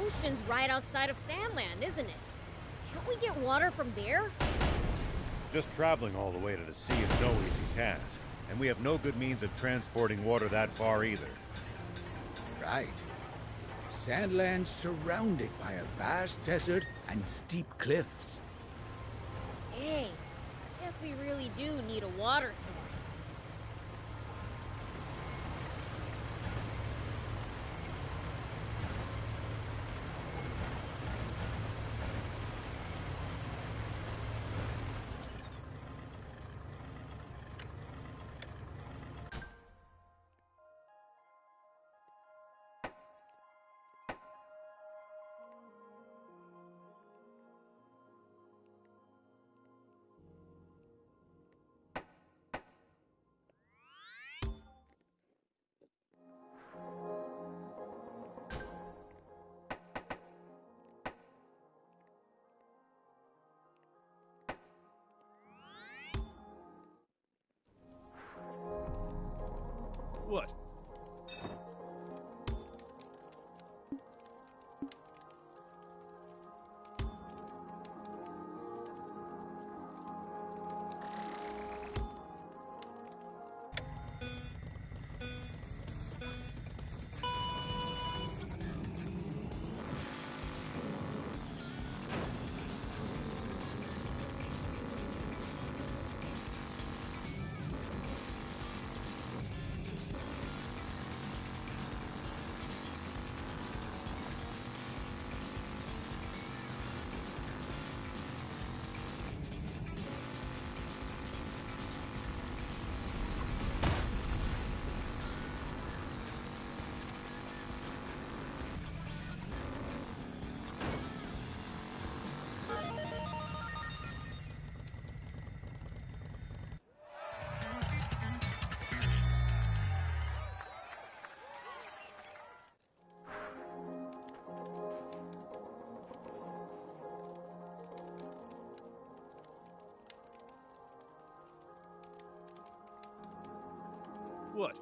ocean's right outside of Sandland, isn't it? Can't we get water from there? Just traveling all the way to the sea is no easy task, and we have no good means of transporting water that far either. Right. Sandland's surrounded by a vast desert and steep cliffs. Dang. Guess we really do need a water source. What?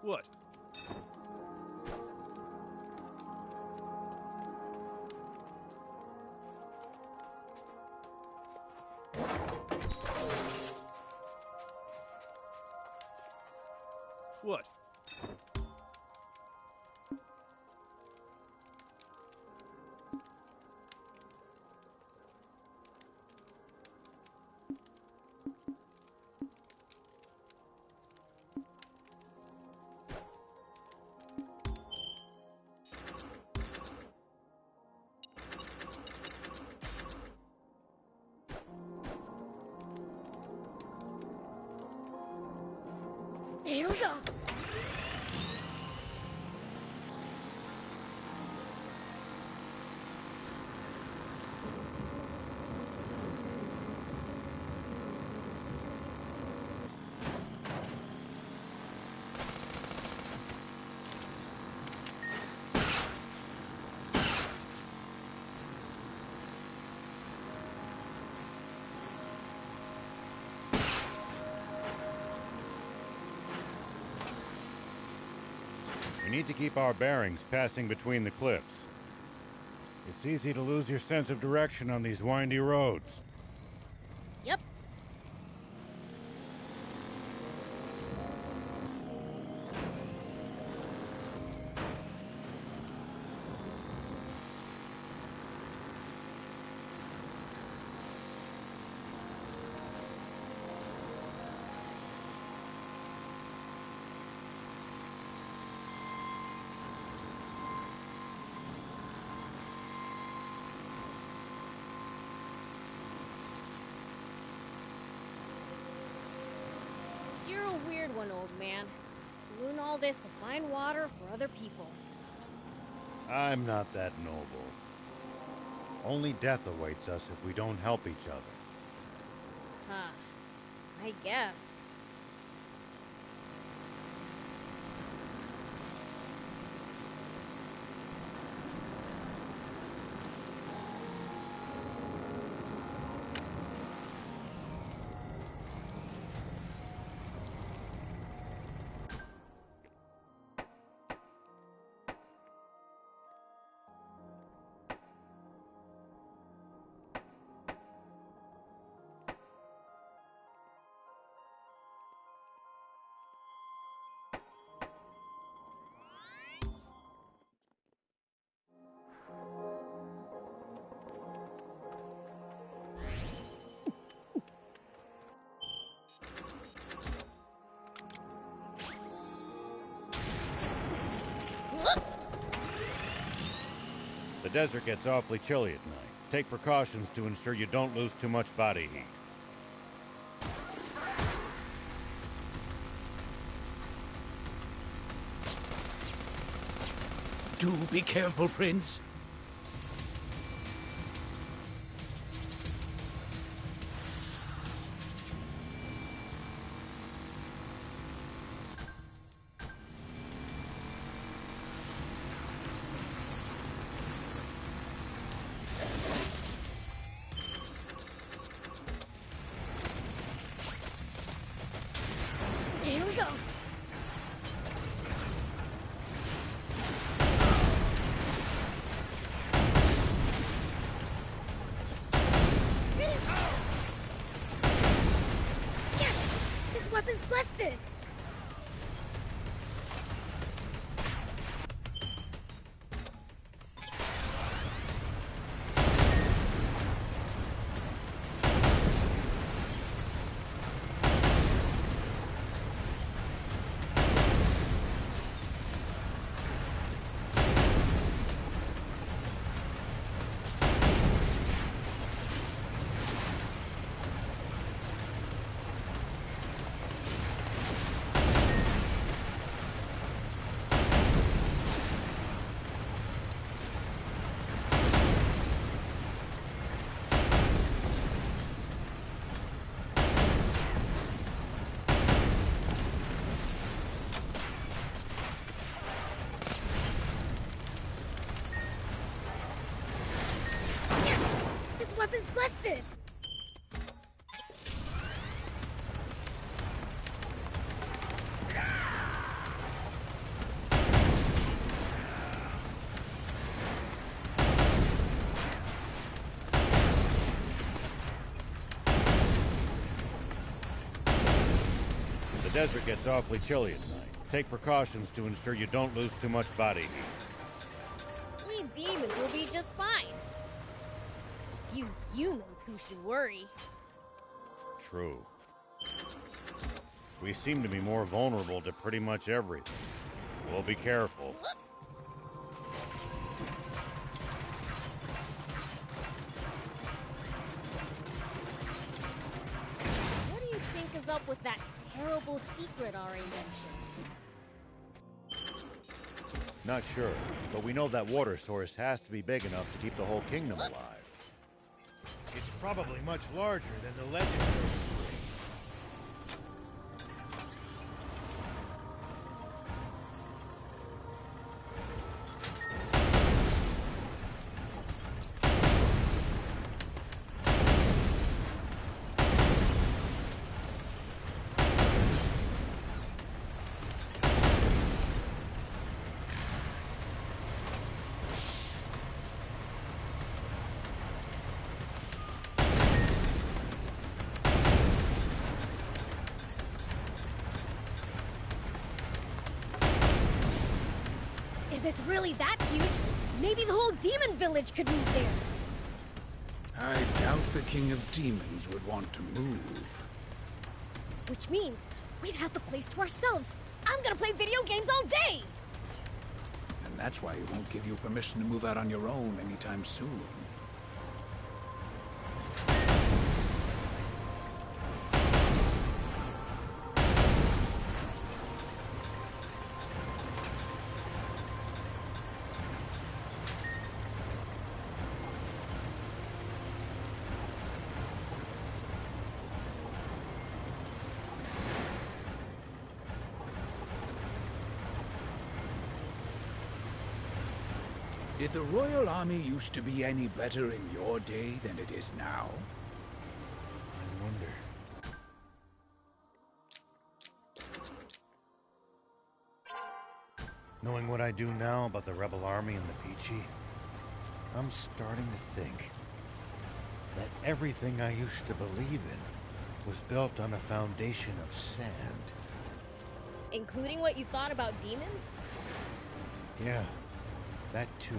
What? What? What? we go. We need to keep our bearings passing between the cliffs. It's easy to lose your sense of direction on these windy roads. Yep. You're a weird one, old man. Doing all this to find water for other people. I'm not that noble. Only death awaits us if we don't help each other. Huh. I guess. The desert gets awfully chilly at night. Take precautions to ensure you don't lose too much body heat. Do be careful, Prince. Here we go. Damn it! This weapon's busted! Damn it! This weapon's busted! The desert gets awfully chilly at night. Take precautions to ensure you don't lose too much body heat. We demons will be just fine. It's you humans who should worry. True. We seem to be more vulnerable to pretty much everything. We'll be careful. What do you think is up with that terrible secret Ari mentioned? Not sure, but we know that water source has to be big enough to keep the whole kingdom alive. It's probably much larger than the legendary spring. If it's really that huge, maybe the whole demon village could move there. I doubt the King of Demons would want to move. Which means we'd have the place to ourselves. I'm gonna play video games all day! And that's why he won't give you permission to move out on your own anytime soon. Did the Royal Army used to be any better in your day than it is now? I wonder. Knowing what I do now about the Rebel Army and the Peachy, I'm starting to think that everything I used to believe in was built on a foundation of sand. Including what you thought about demons? Yeah, that too.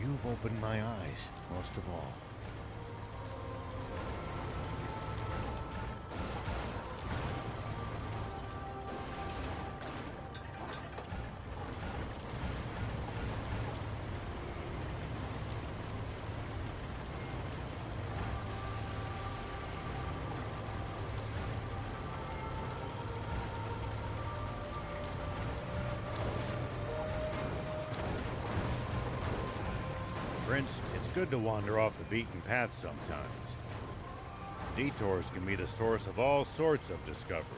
You've opened my eyes, most of all. Prince, it's good to wander off the beaten path sometimes. Detours can be the source of all sorts of discoveries.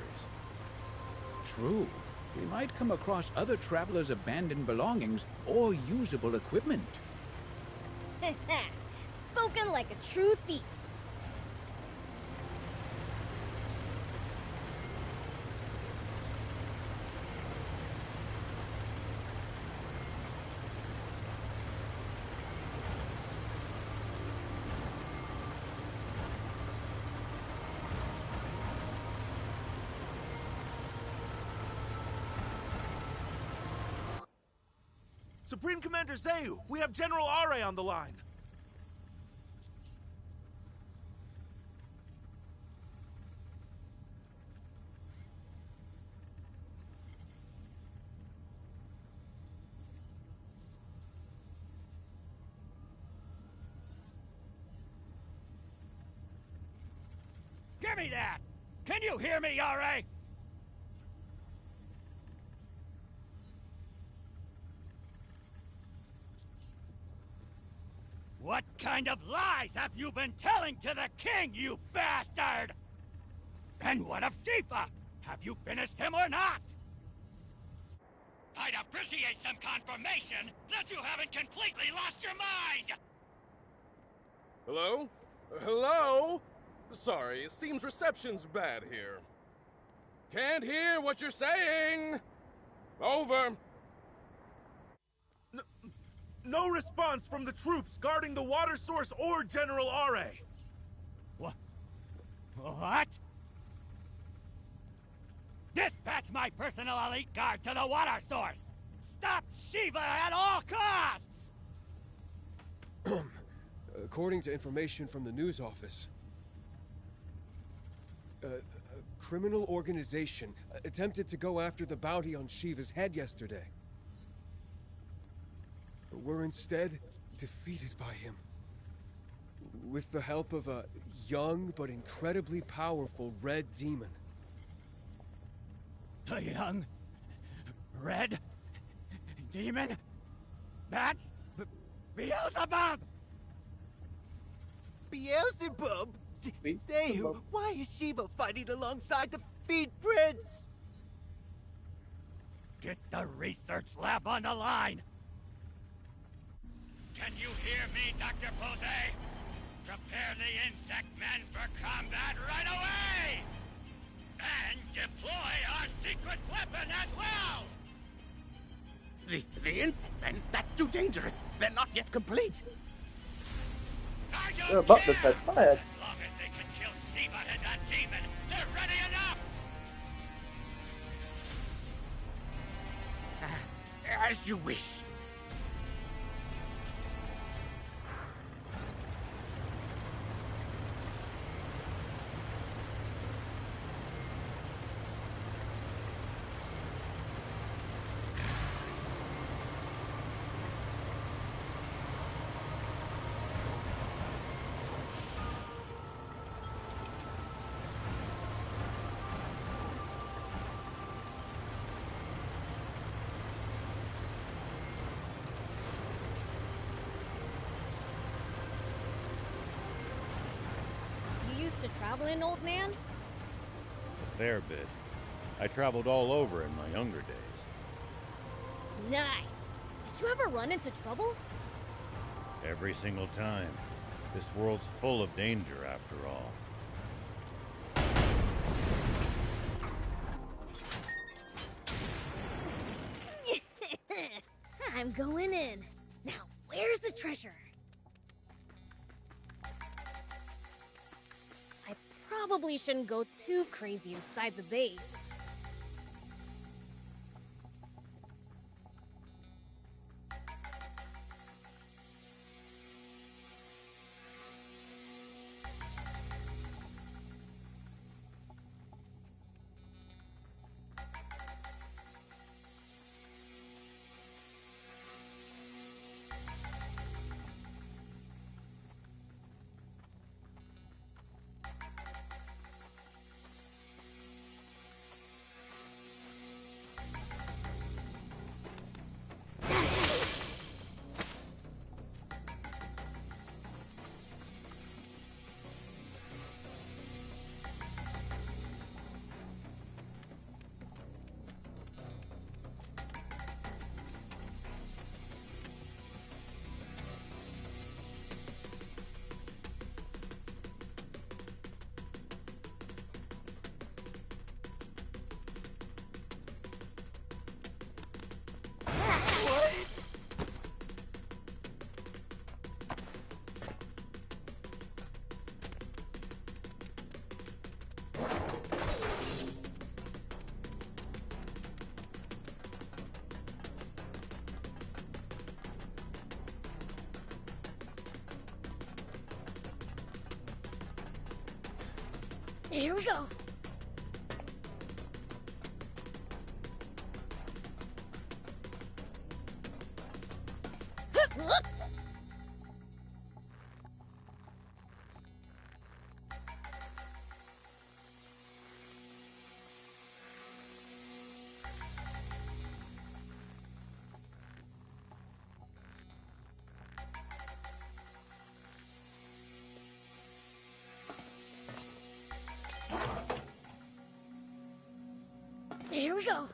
True. We might come across other travelers' abandoned belongings or usable equipment. Spoken like a true thief. Supreme Commander Zayu, we have General Are on the line. Give me that! Can you hear me, Are? What kind of lies have you been telling to the king, you bastard? And what of Shifa? Have you finished him or not? I'd appreciate some confirmation that you haven't completely lost your mind! Hello? Hello? Sorry, it seems reception's bad here. Can't hear what you're saying! Over. No response from the troops guarding the water source or General Are. What? Dispatch my personal elite guard to the water source! Stop Shiva at all costs! According to information from the news office, a criminal organization attempted to go after the bounty on Shiva's head yesterday. But were instead defeated by him. With the help of a young but incredibly powerful red demon. A young... red... demon? Bats? Beelzebub! Beelzebub? Say, why is Shiva fighting alongside the Feed Prince? Get the research lab on the line! Can you hear me, Dr. Pose? Prepare the insect men for combat right away! And deploy our secret weapon as well! The insect men? That's too dangerous. They're not yet complete. Are you Butler's head fired. As long as they can kill Shiva and that demon, they're ready enough! As you wish. You used to travel in, old man? A fair bit. I traveled all over in my younger days. Nice. Did you ever run into trouble? Every single time. This world's full of danger, after all. I'm going in. Now, where's the treasure? I probably shouldn't go too crazy inside the base. Here we go. Here we go.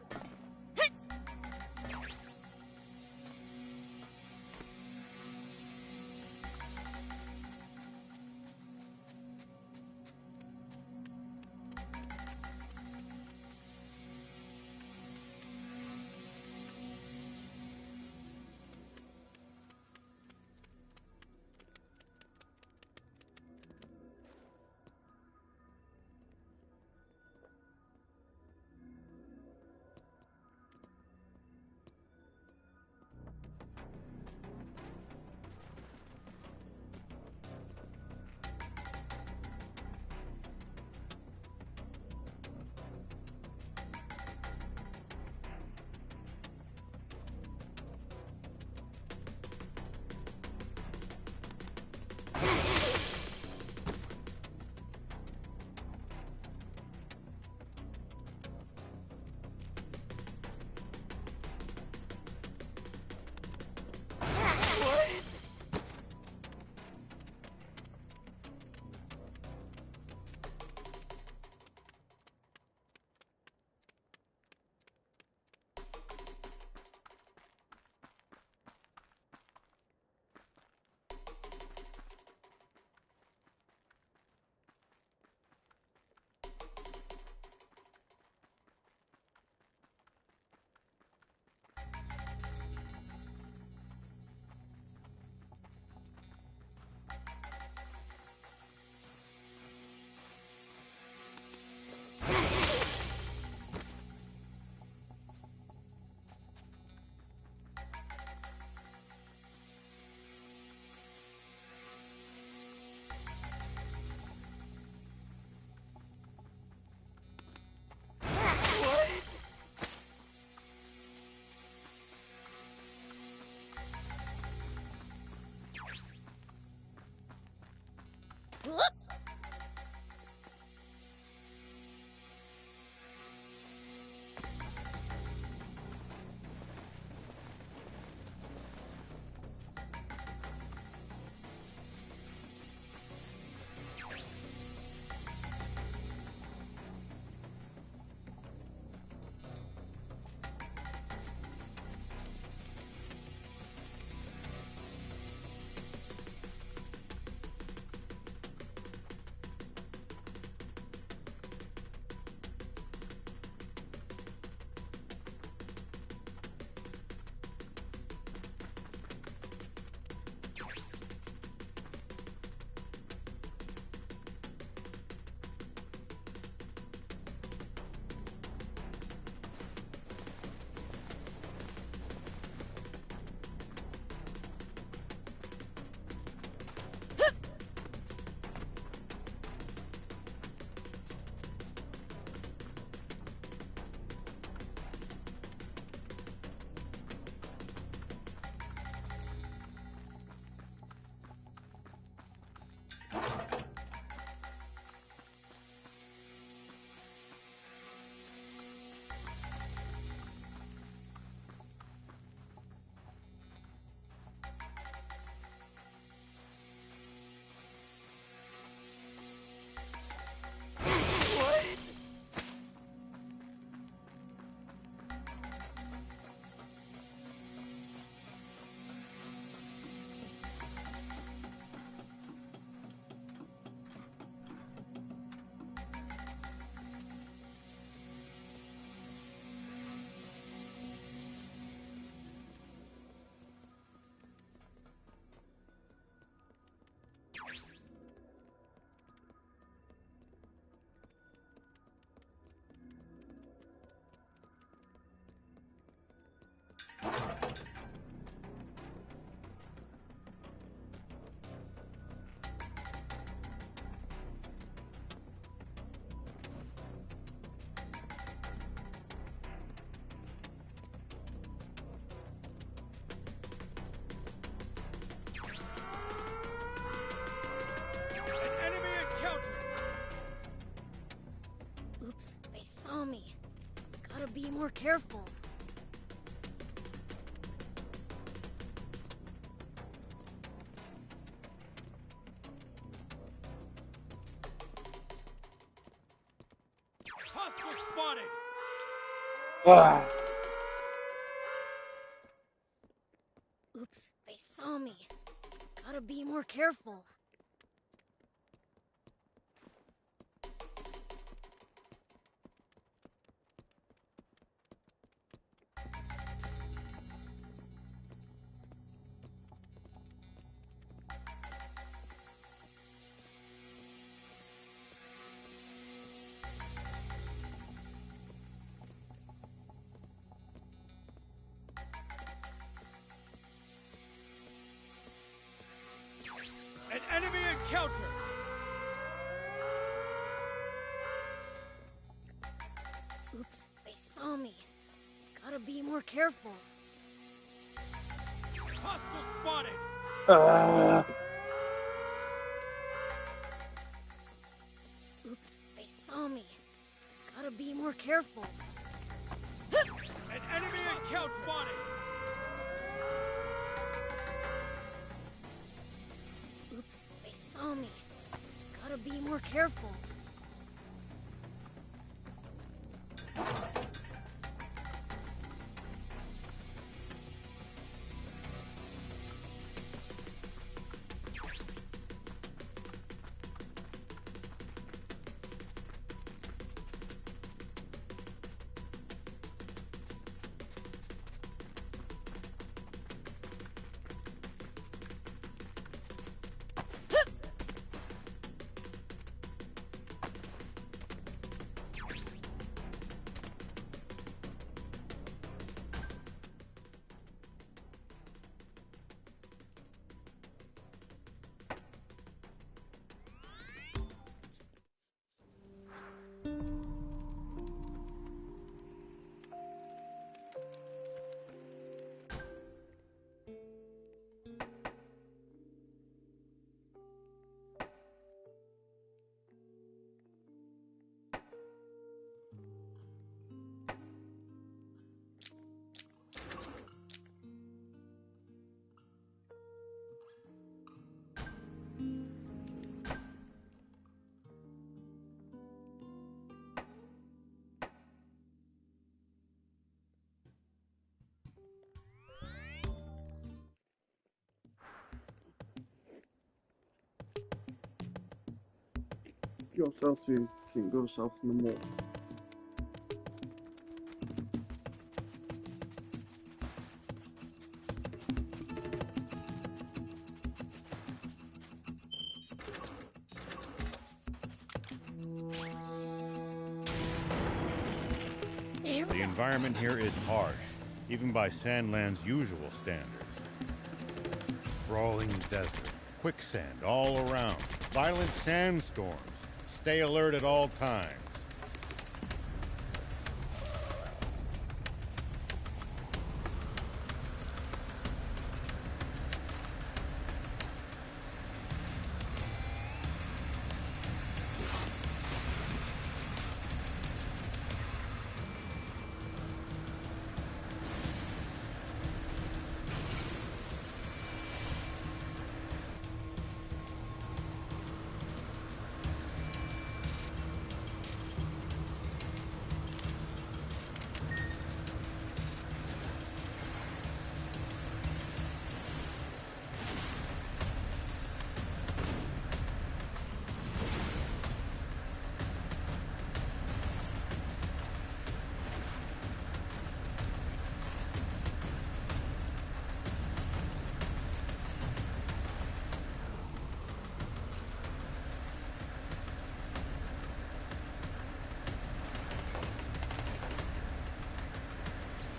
more careful. Hostile spotted! Ah. Oops, they saw me. Gotta be more careful. An enemy encounter! Oops, they saw me. Gotta be more careful. Hostile spotted! Ah. Oops, they saw me. Gotta be more careful. An enemy encounter spotted! Oops, they saw me. Gotta be more careful. Yourself so you can go south no more. The environment here is harsh, even by Sandland's usual standards. Sprawling desert, quicksand all around, violent sandstorms. Stay alert at all times.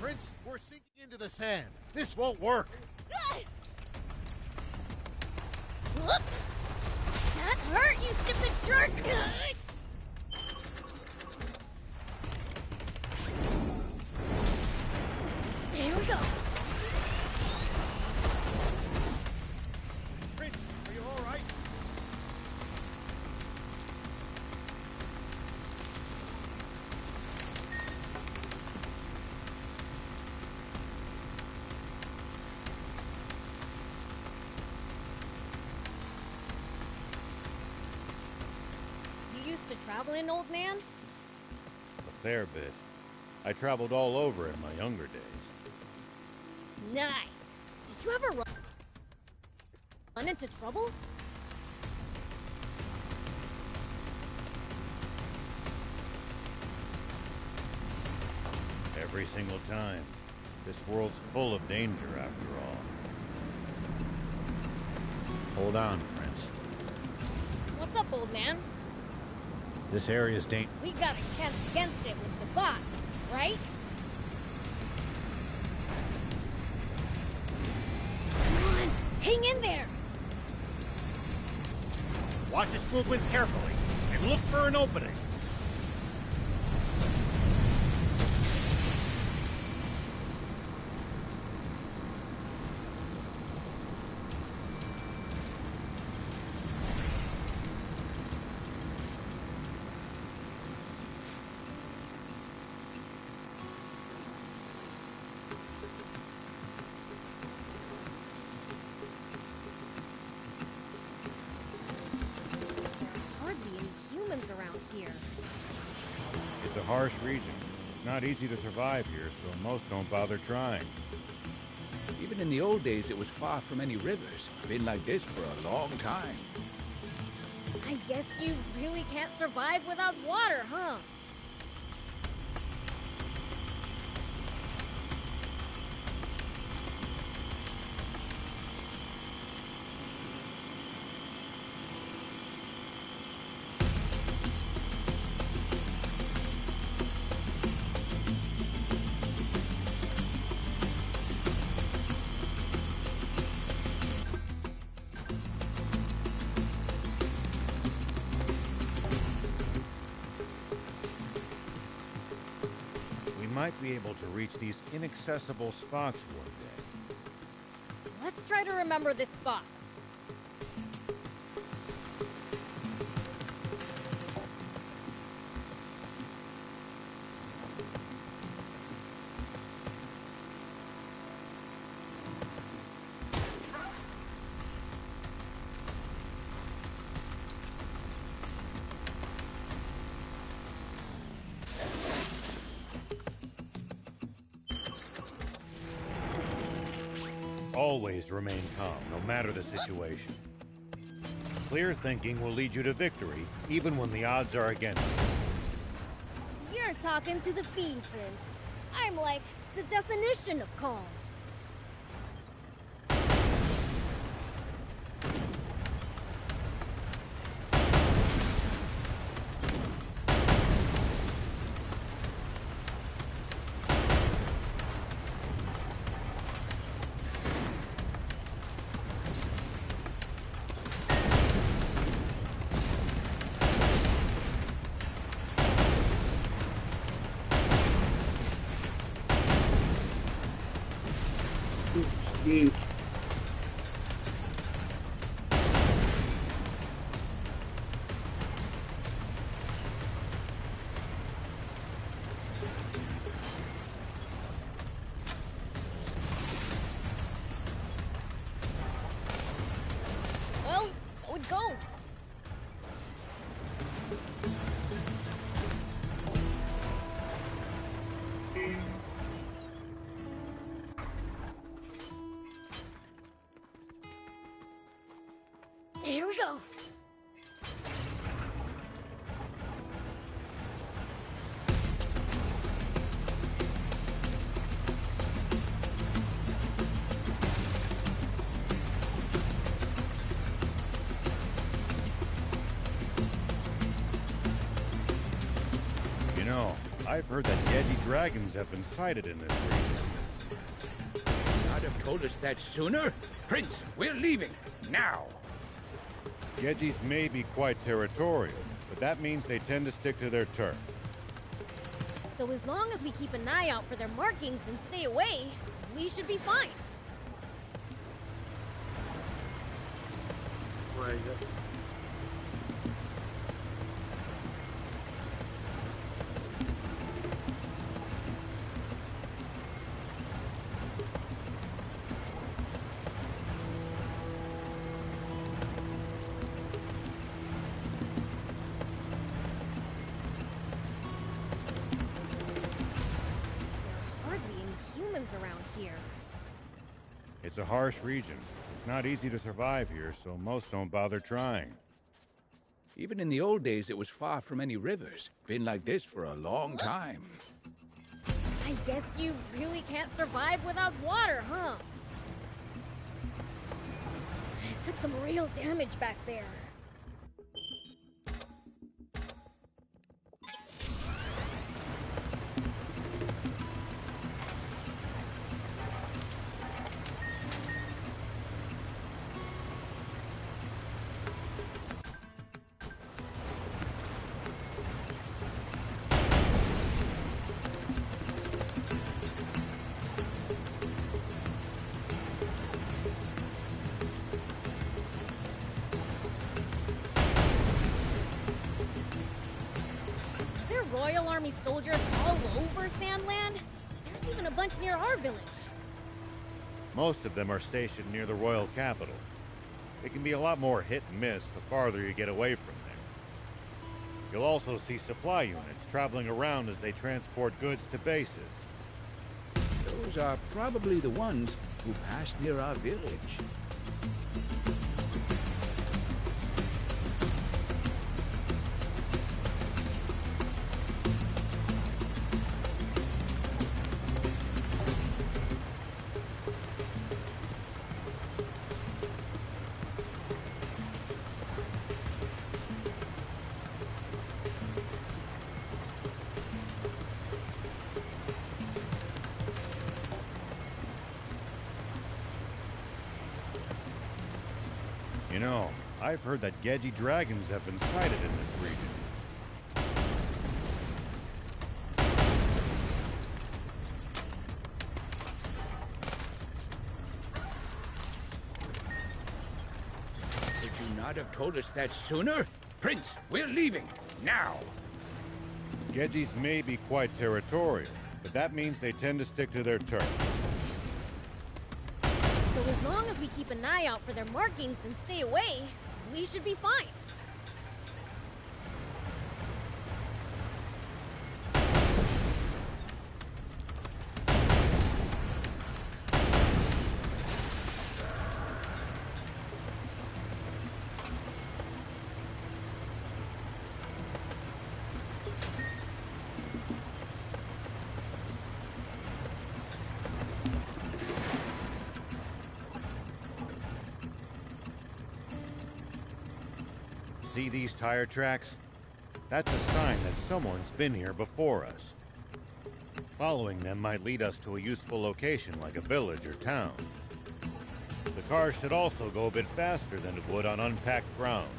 Prince, we're sinking into the sand. This won't work. That hurt, you stupid jerk! Here we go. Prince, are you all right? used to travel in, old man? A fair bit. I traveled all over in my younger days. Nice. Did you ever run into trouble? Every single time. This world's full of danger, after all. Hold on, Prince. What's up, old man? This area's We got a chance against it with the bot, right? Come on, hang in there! Watch its movements carefully, and look for an opening. It's a harsh region. It's not easy to survive here, so most don't bother trying. Even in the old days, it was far from any rivers. Been like this for a long time. I guess you really can't survive without water, huh? Might be able to reach these inaccessible spots one day. Let's try to remember this spot. Always remain calm, no matter the situation. Clear thinking will lead you to victory, even when the odds are against you. You're talking to the Fiend Prince. I'm like the definition of calm. Huge. Well, so it goes. Here we go. You know, I've heard that Yeji dragons have been sighted in this region. Not have told us that sooner? Prince, we're leaving. Now. Yejis may be quite territorial, but that means they tend to stick to their turf. So as long as we keep an eye out for their markings and stay away, we should be fine. Right. around here. It's a harsh region. It's not easy to survive here, so most don't bother trying. Even in the old days, it was far from any rivers. Been like this for a long time. I guess you really can't survive without water, huh? It took some real damage back there. Royal Army soldiers all over Sandland? There's even a bunch near our village. Most of them are stationed near the royal capital. It can be a lot more hit and miss the farther you get away from there. You'll also see supply units traveling around as they transport goods to bases. Those are probably the ones who passed near our village. You know, I've heard that Gedji dragons have been sighted in this region. Could you not have told us that sooner? Prince, we're leaving, now! Gedjis may be quite territorial, but that means they tend to stick to their turf. So as long as we keep an eye out for their markings and stay away, we should be fine. See these tire tracks? That's a sign that someone's been here before us. Following them might lead us to a useful location like a village or town. The cars should also go a bit faster than it would on unpacked ground.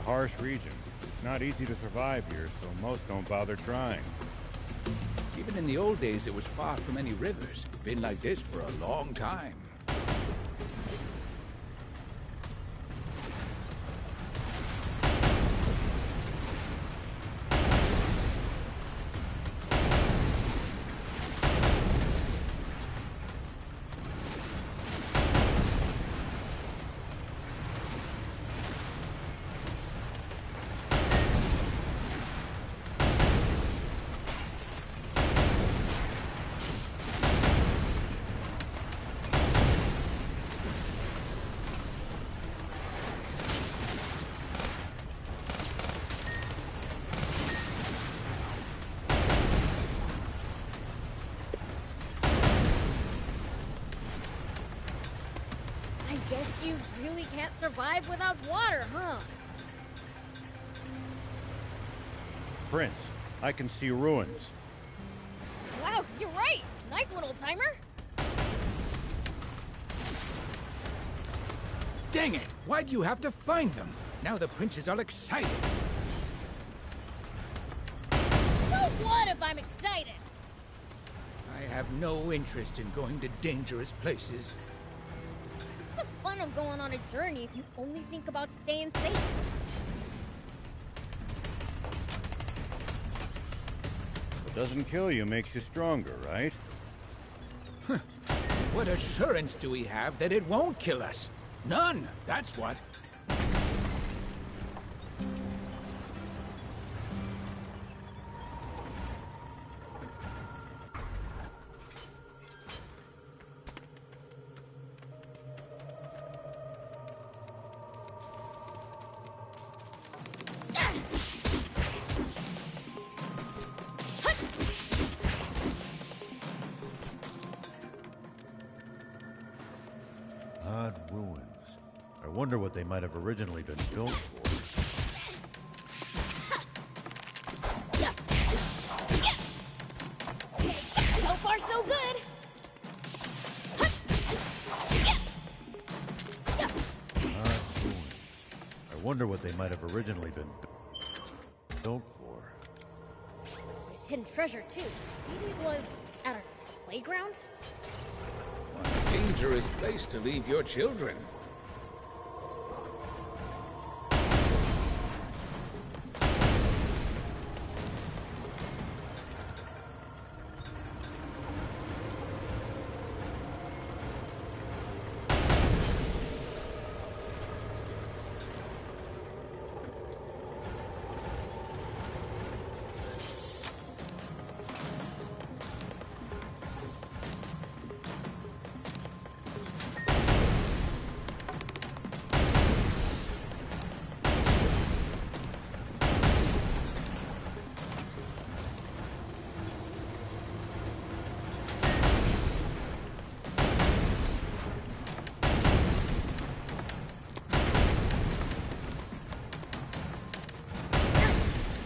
harsh region. It's not easy to survive here, so most don't bother trying. Even in the old days, it was far from any rivers. Been like this for a long time. Guess you really can't survive without water, huh? Prince, I can see ruins. Wow, you're right! Nice one, old-timer! Dang it! Why'd you have to find them? Now the prince is all excited. So what if I'm excited? I have no interest in going to dangerous places. What's the fun of going on a journey if you only think about staying safe? What doesn't kill you makes you stronger, right? What assurance do we have that it won't kill us? None, that's what. Odd ruins. I wonder what they might have originally been built for. So far, so good! Odd ruins. I wonder what they might have originally been built for. There's hidden treasure, too. Maybe it was at a playground? What a dangerous place to leave your children.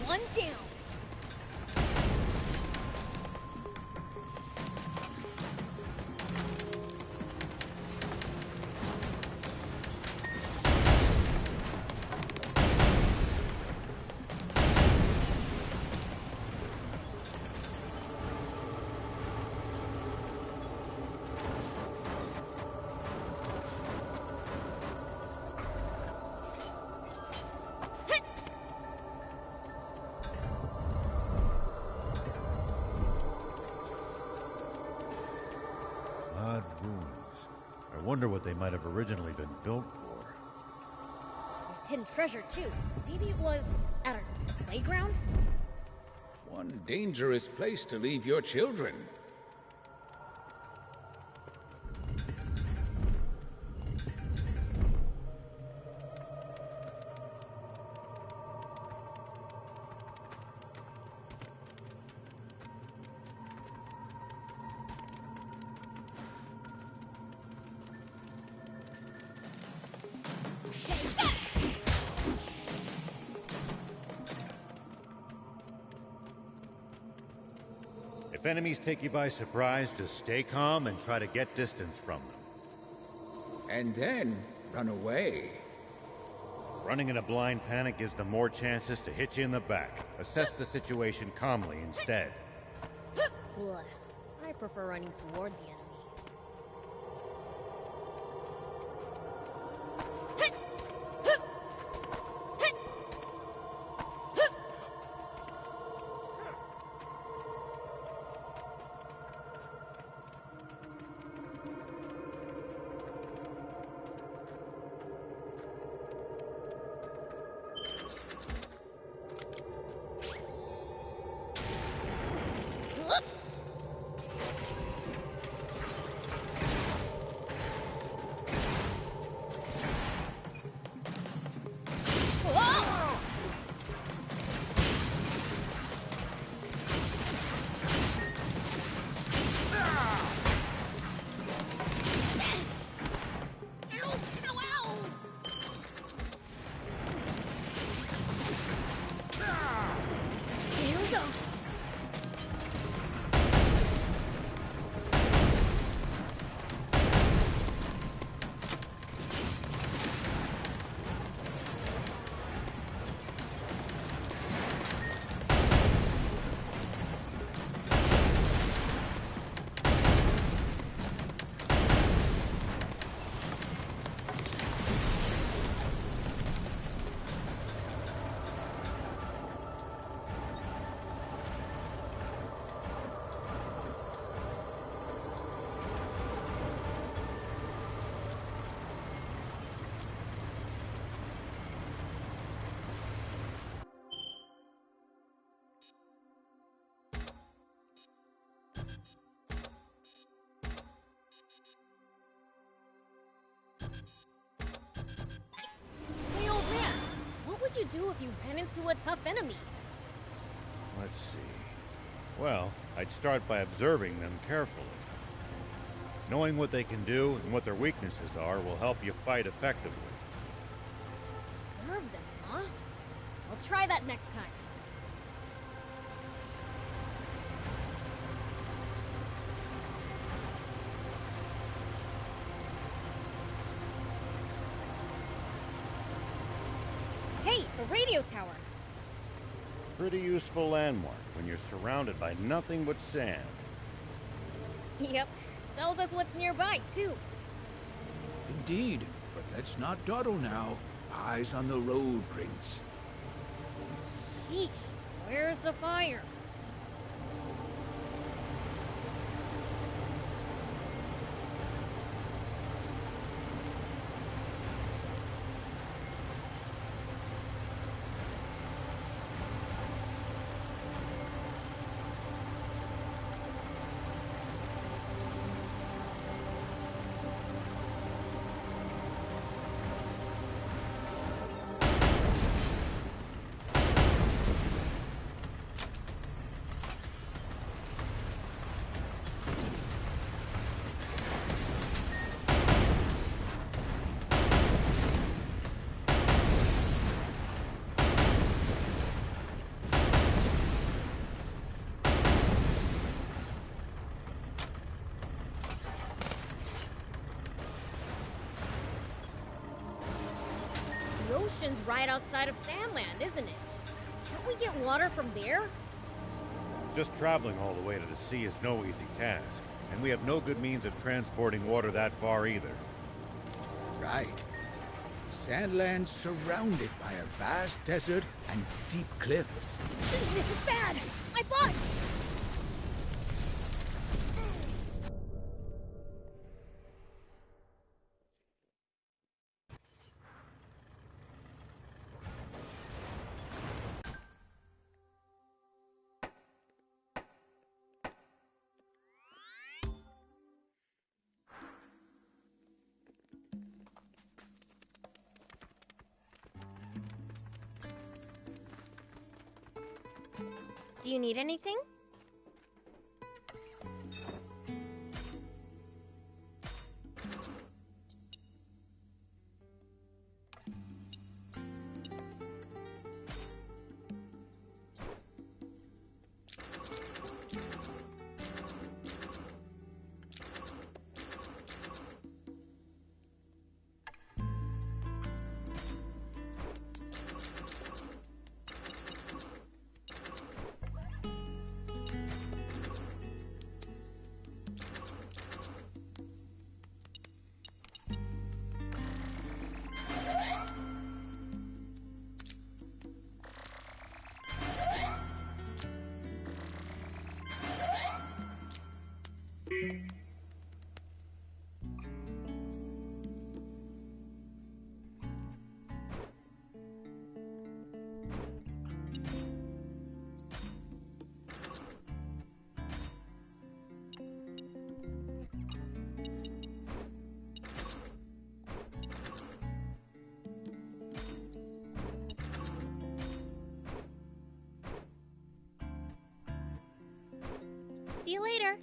One down. Odd ruins. I wonder what they might have originally been built for. There's hidden treasure, too. Maybe it was at a playground? One dangerous place to leave your children. If enemies take you by surprise, just stay calm and try to get distance from them. And then run away. Running in a blind panic gives them more chances to hit you in the back. Assess the situation calmly instead. Blah. I prefer running toward the enemy. Hey, old man, what would you do if you ran into a tough enemy? Let's see. Well, I'd start by observing them carefully. Knowing what they can do and what their weaknesses are will help you fight effectively. Observe them, huh? I'll try that next time. Hey, the radio tower! Pretty useful landmark when you're surrounded by nothing but sand. Yep, tells us what's nearby, too. Indeed, but let's not dawdle now. Eyes on the road, Prince. Sheesh, where's the fire? The ocean's right outside of Sandland, isn't it? Can't we get water from there? Just traveling all the way to the sea is no easy task, and we have no good means of transporting water that far either. Right. Sandland's surrounded by a vast desert and steep cliffs. This is bad! I fought! Do you need anything? See you later.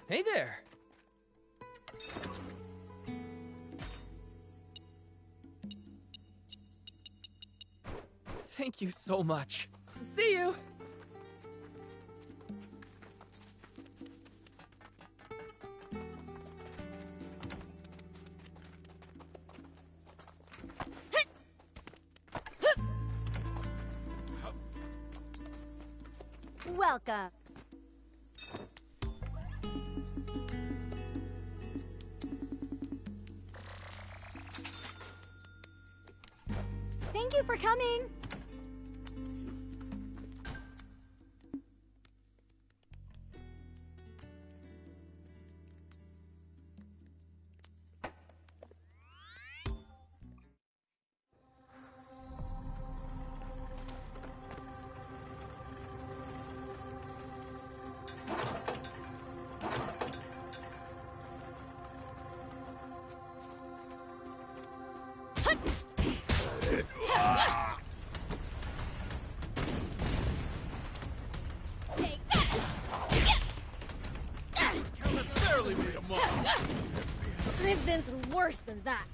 Hey there. Thank you so much. See you. Welcome. Thank you for coming. Take that! Barely made him up. I've been through worse than that.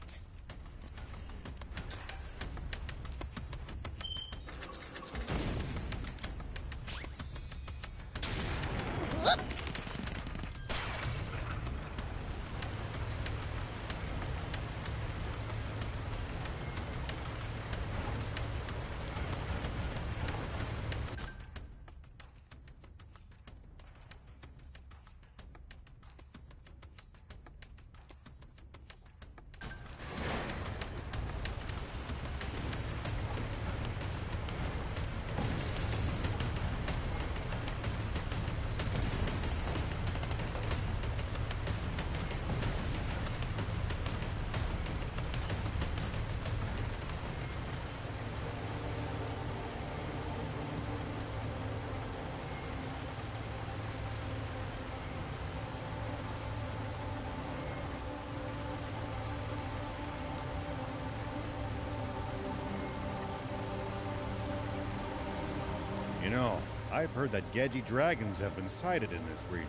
You know, I've heard that Gedji dragons have been sighted in this region.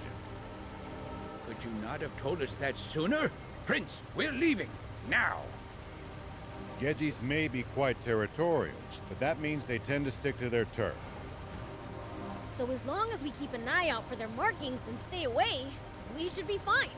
Could you not have told us that sooner? Prince, we're leaving. Now. Gedjis may be quite territorial, but that means they tend to stick to their turf. So as long as we keep an eye out for their markings and stay away, we should be fine.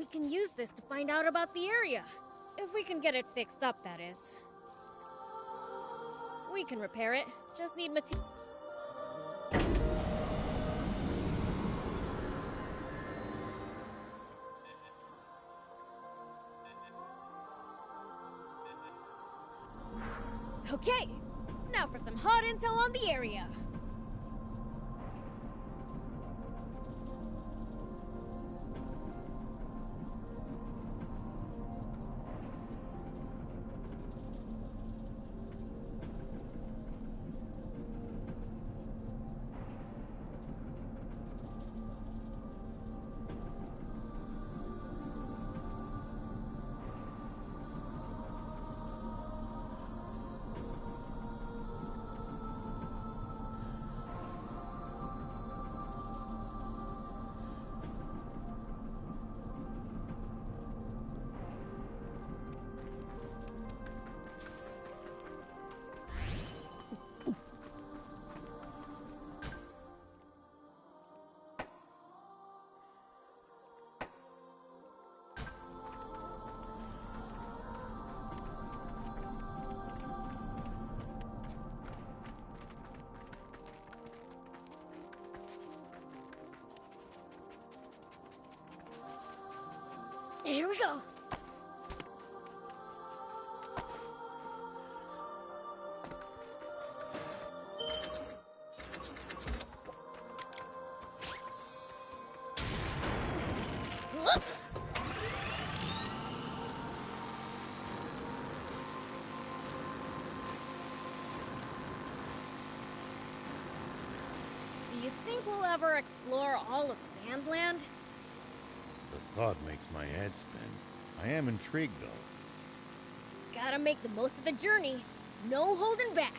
We can use this to find out about the area. If we can get it fixed up, that is. We can repair it. Just need material. Okay, now for some hot intel on the area. Here we go. Whoop. Do you think we'll ever explore all of Sandland? The thought makes my head spin. I am intrigued, though. Gotta make the most of the journey. No holding back.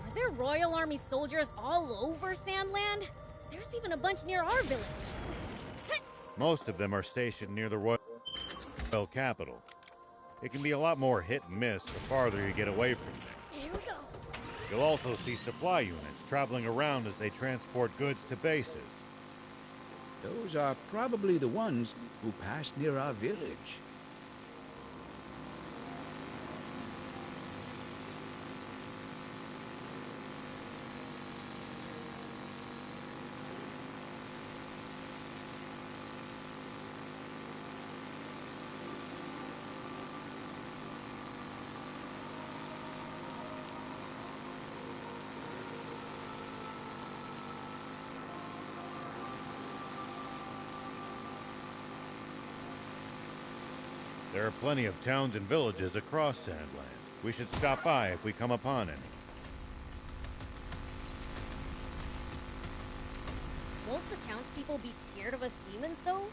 Are there Royal Army soldiers all over Sandland? There's even a bunch near our village. Most of them are stationed near the royal capital. It can be a lot more hit and miss the farther you get away from there. Here we go. You'll also see supply units traveling around as they transport goods to bases. Those are probably the ones who passed near our village. There are plenty of towns and villages across Sandland. We should stop by if we come upon any. Won't the townspeople be scared of us demons, though?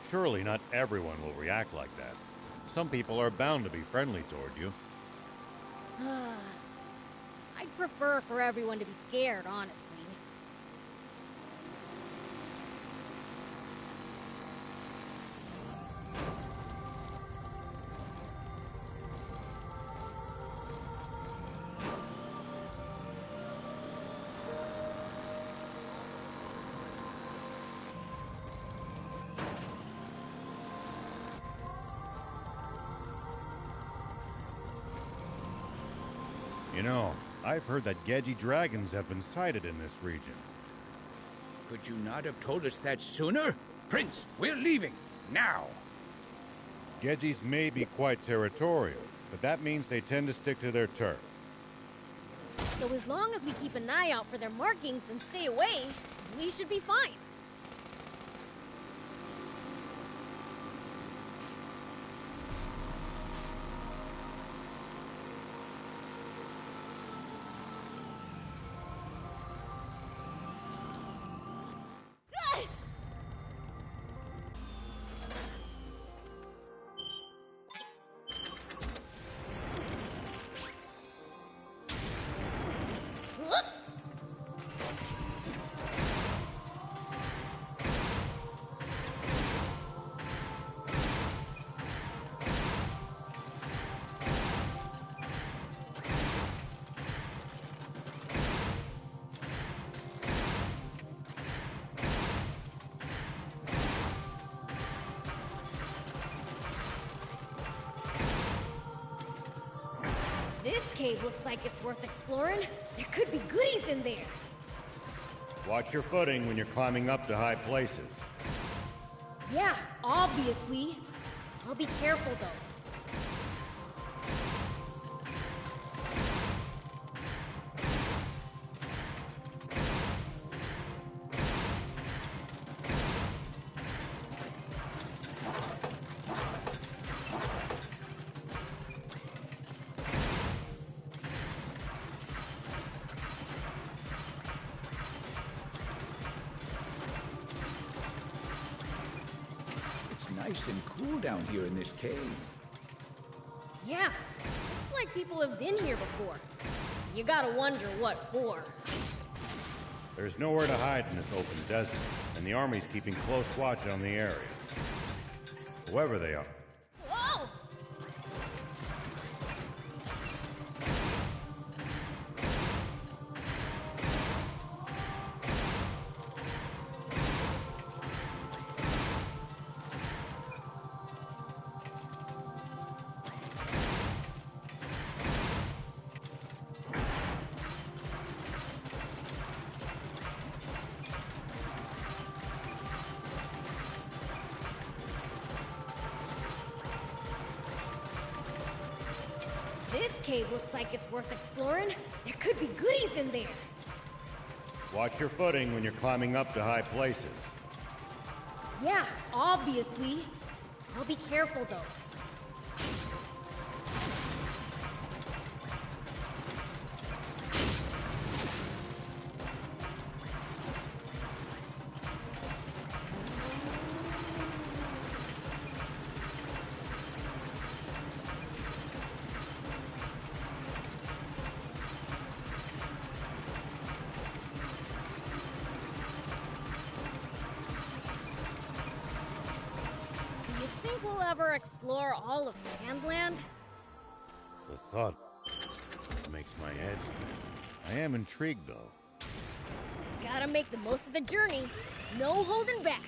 Surely not everyone will react like that. Some people are bound to be friendly toward you. I'd prefer for everyone to be scared, honestly. You know, I've heard that Gedji dragons have been sighted in this region. Could you not have told us that sooner? Prince, we're leaving, now! Gedjis may be quite territorial, but that means they tend to stick to their turf. So as long as we keep an eye out for their markings and stay away, we should be fine. This cave looks like it's worth exploring. There could be goodies in there. Watch your footing when you're climbing up to high places. Yeah, obviously. I'll be careful, though. Nice and cool down here in this cave. Yeah, looks like people have been here before. You gotta wonder what for. There's nowhere to hide in this open desert, and the army's keeping close watch on the area. Whoever they are. Whoa! This cave looks like it's worth exploring. There could be goodies in there. Watch your footing when you're climbing up to high places. Yeah, obviously. I'll be careful, though. Do you think we'll ever explore all of Sandland? The thought makes my head spin. I am intrigued, though. Gotta make the most of the journey. No holding back.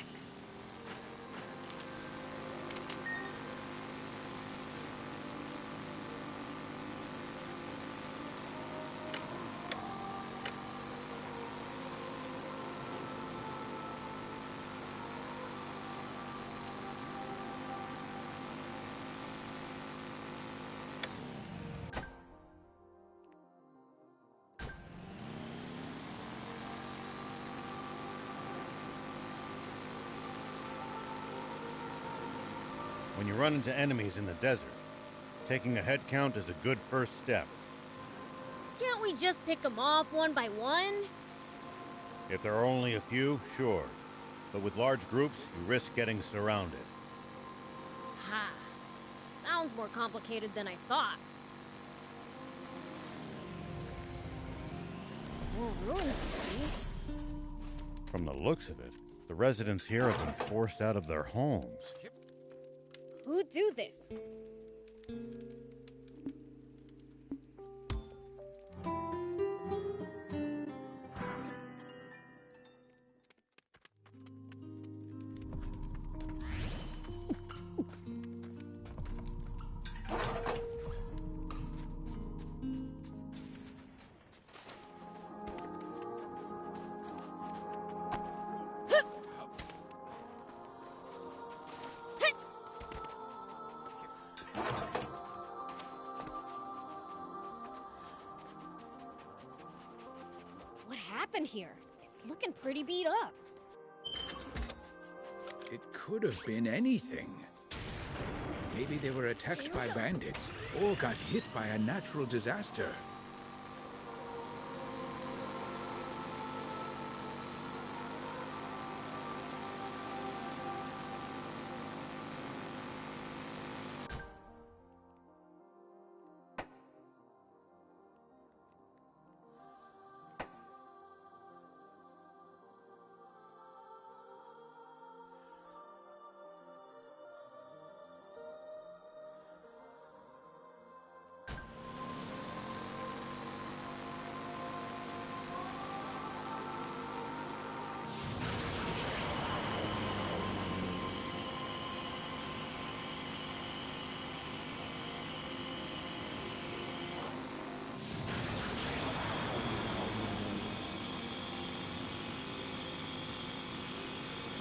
When you run into enemies in the desert, taking a head count is a good first step. Can't we just pick them off one by one? If there are only a few, sure. But with large groups, you risk getting surrounded. Ha. Sounds more complicated than I thought. More ruins, see? From the looks of it, the residents here have been forced out of their homes. Who'd do this? happened here? It's looking pretty beat up. It could have been anything. Maybe they were attacked by bandits or got hit by a natural disaster.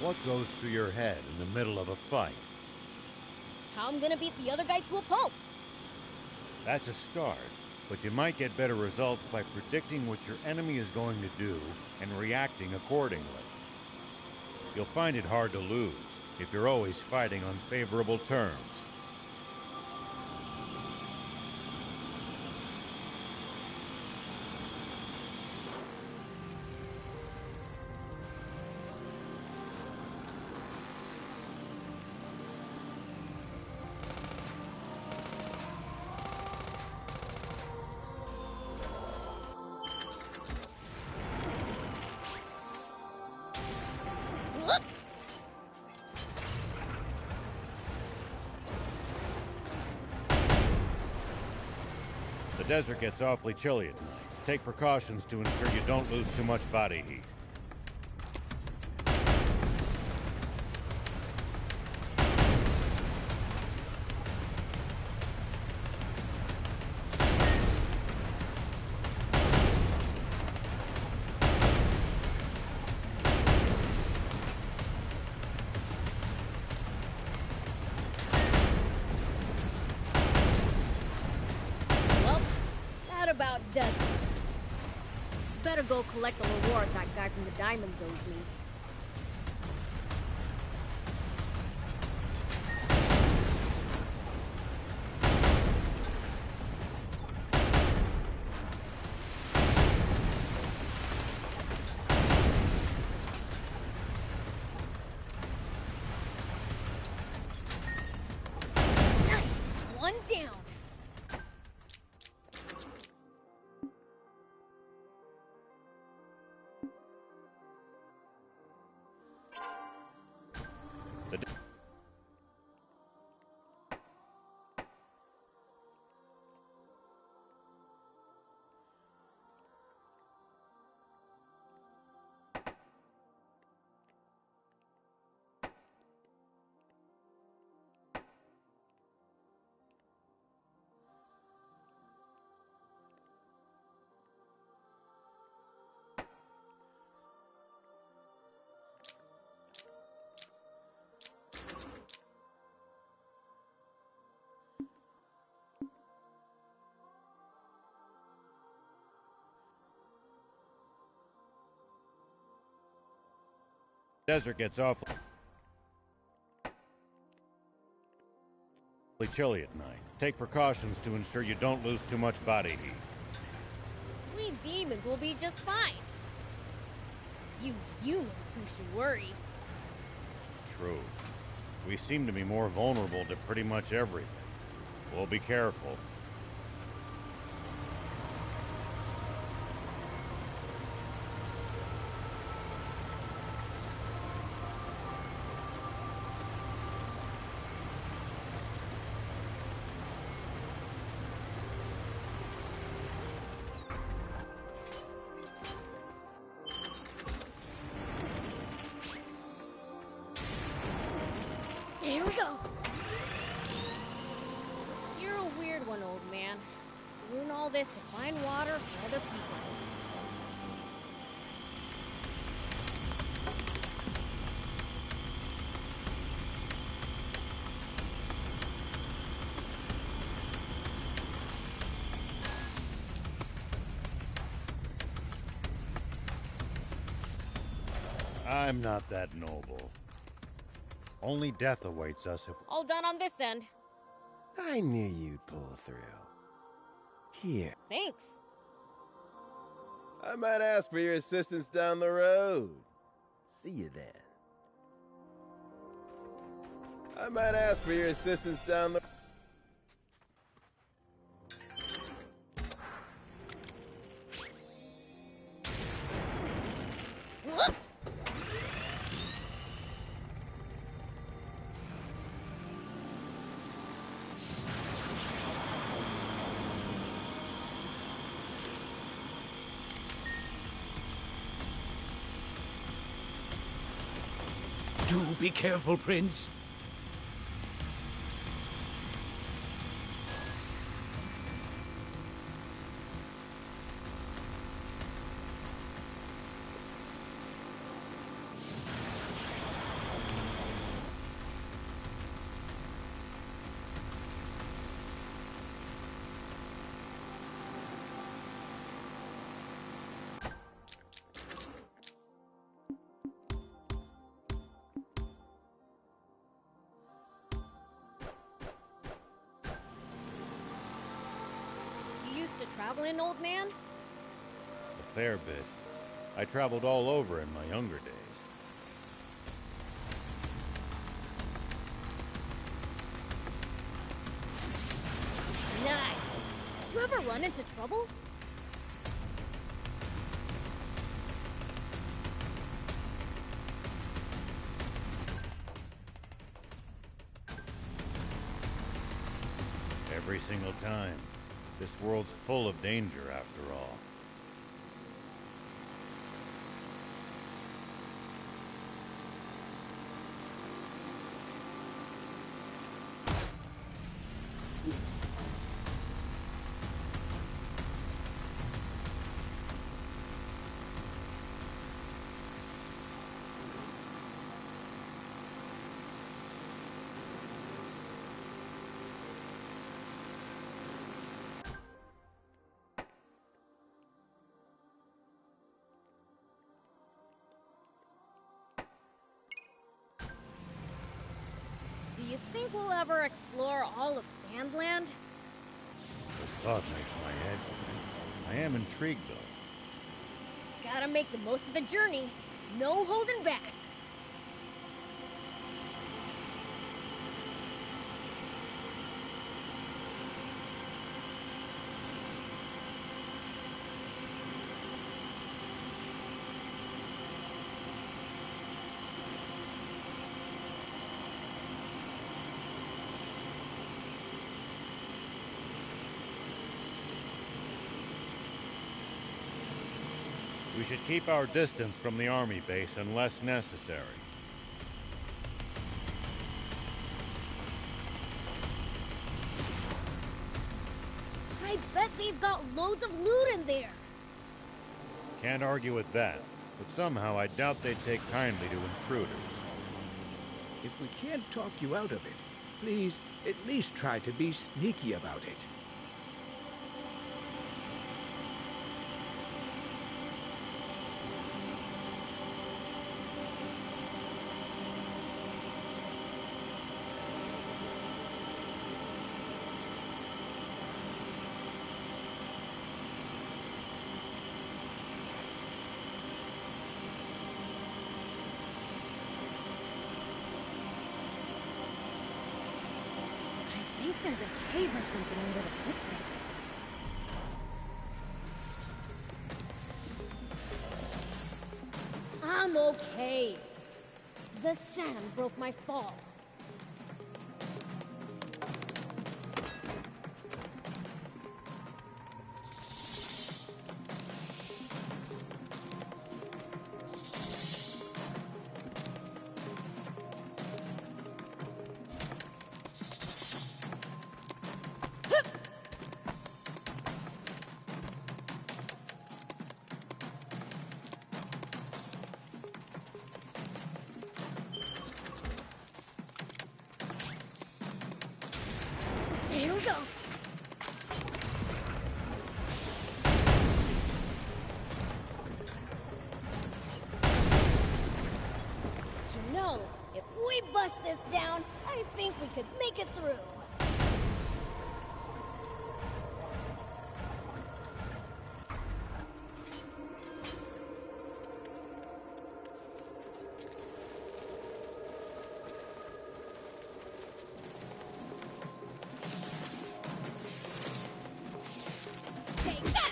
What goes through your head in the middle of a fight? How I'm gonna beat the other guy to a pulp? That's a start, but you might get better results by predicting what your enemy is going to do and reacting accordingly. You'll find it hard to lose if you're always fighting on favorable terms. Whoop! The desert gets awfully chilly at night. Take precautions to ensure you don't lose too much body heat. Well, that about does it. Better go collect the reward that guy from the diamonds owes me. Nice! One down! Desert gets awfully chilly at night. Take precautions to ensure you don't lose too much body heat. We demons will be just fine. It's you humans who should worry. True. We seem to be more vulnerable to pretty much everything. We'll be careful. Here we go. You're a weird one, old man. Doing all this to find water for other people. I'm not that noble. Only death awaits us if... All done on this end. I knew you'd pull through. Here. Thanks. I might ask for your assistance down the road. See you then. I might ask for your assistance down the... Do be careful, Prince. You used to travel in, old man? A fair bit. I traveled all over in my younger days. Nice. Did you ever run into trouble? Every single time. This world's full of danger, after all. Do you think we'll ever explore all of Sandland? The thought makes my head spin. I am intrigued, though. Gotta make the most of the journey. No holding back. We should keep our distance from the army base unless necessary. I bet they've got loads of loot in there. Can't argue with that, but somehow I doubt they'd take kindly to intruders. If we can't talk you out of it, please at least try to be sneaky about it. I think there's a cave or something under the quicksand. I'm okay. The sand broke my fall. think we could make it through. Take that!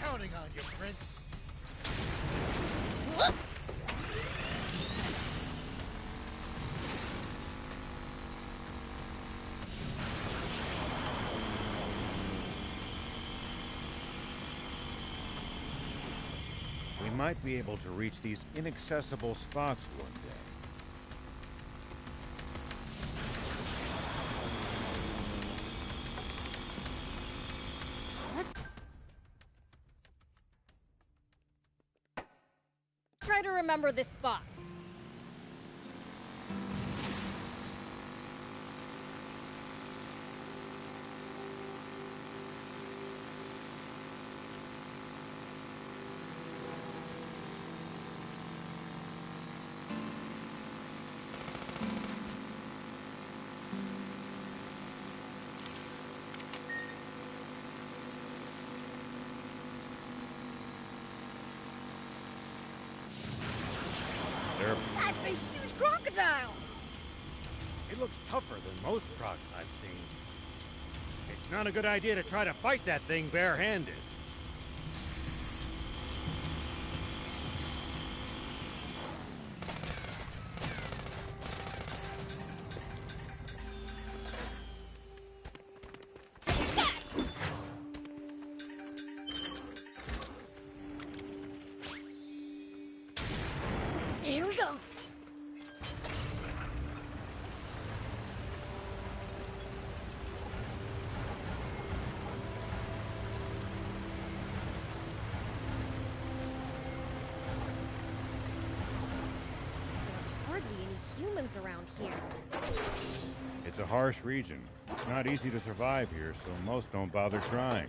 Counting on you, Prince. We might be able to reach these inaccessible spots one day. Try to remember this spot. That's a huge crocodile! It looks tougher than most crocs I've seen. It's not a good idea to try to fight that thing barehanded. Take that! Here we go. Hardly any humans around here. It's a harsh region. It's not easy to survive here, so most don't bother trying.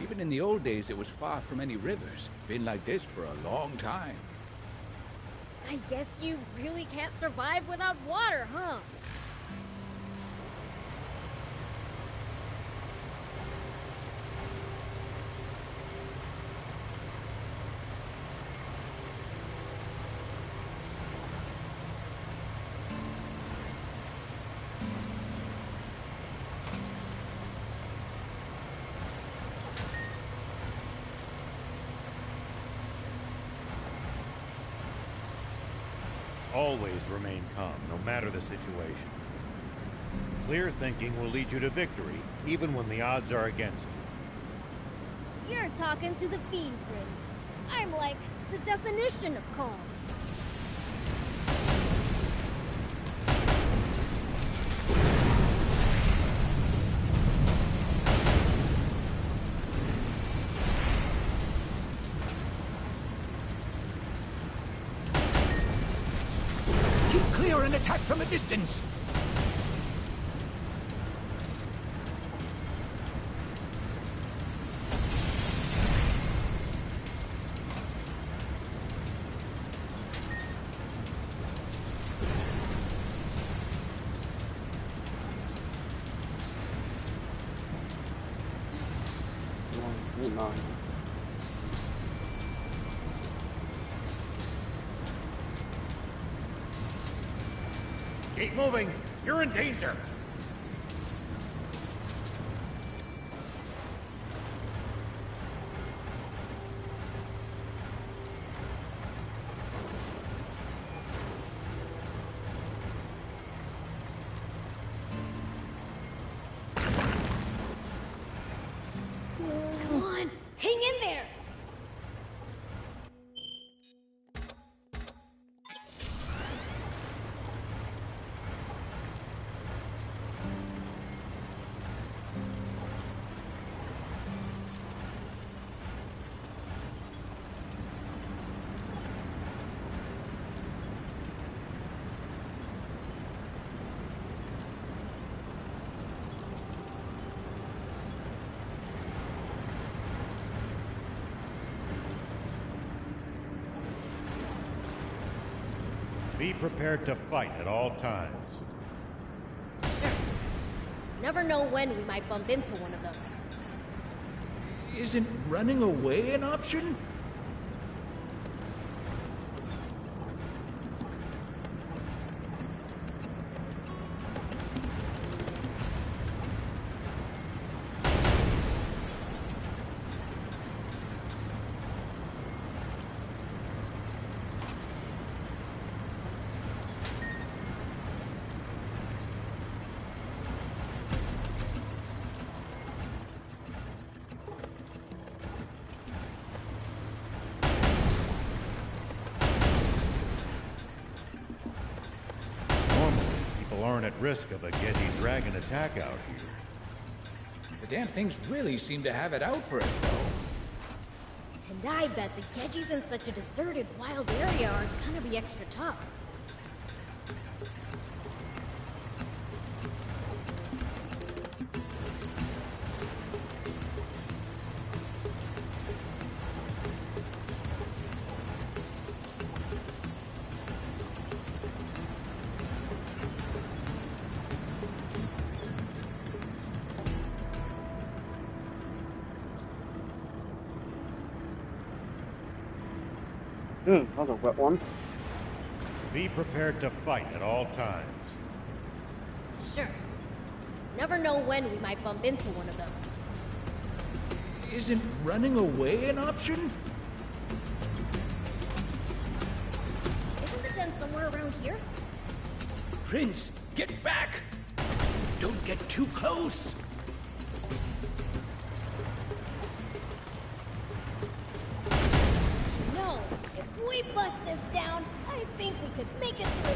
Even in the old days, it was far from any rivers. Been like this for a long time. I guess you really can't survive without water, huh? Always remain calm, no matter the situation. Clear thinking will lead you to victory, even when the odds are against you. You're talking to the Fiend Prince. I'm like the definition of calm. Keep clear and attack from a distance! Keep moving! You're in danger! Come on, hang in there! Be prepared to fight at all times. Sure. Never know when we might bump into one of them. Isn't running away an option? Aren't at risk of a Gedgy dragon attack out here. The damn things really seem to have it out for us, though. And I bet the Gedgies in such a deserted, wild area are gonna be extra tough. That's a wet one. Be prepared to fight at all times. Sure. Never know when we might bump into one of them. Isn't running away an option? Isn't the den somewhere around here? Prince, get back! Don't get too close! No! If we bust this down, I think we could make it through.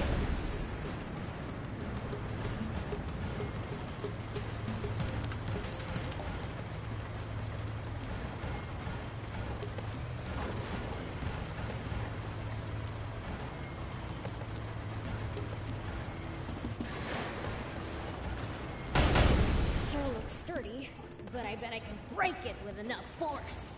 Sure looks sturdy, but I bet I can break it with enough force.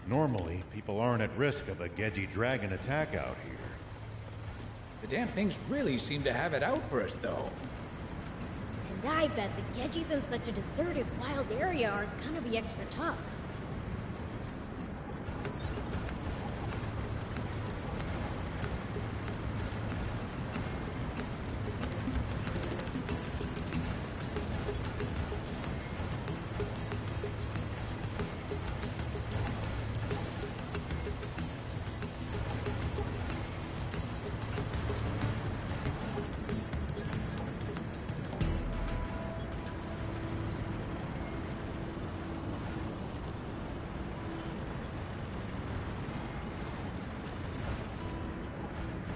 Normally, people aren't at risk of a Gedgy dragon attack out here. The damn things really seem to have it out for us, though. And I bet the Gedgies in such a deserted, wild area are gonna be extra tough.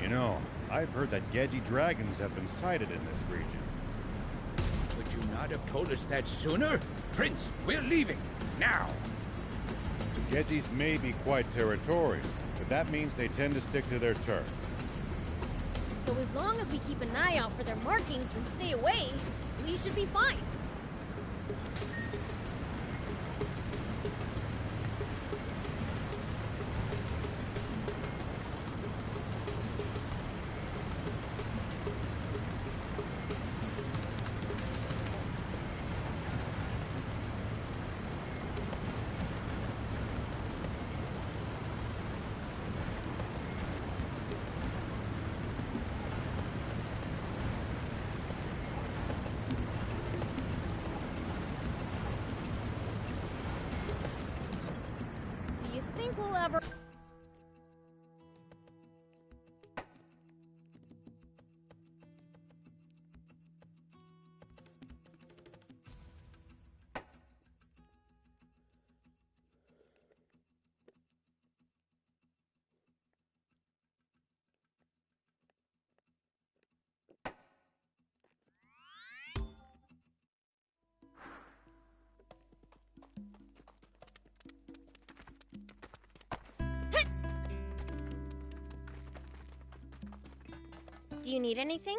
You know, I've heard that Gedgy dragons have been sighted in this region. Would you not have told us that sooner? Prince, we're leaving. Now! The Gedgies may be quite territorial, but that means they tend to stick to their turf. So as long as we keep an eye out for their markings and stay away, we should be fine. Do you think we'll ever... Do you need anything?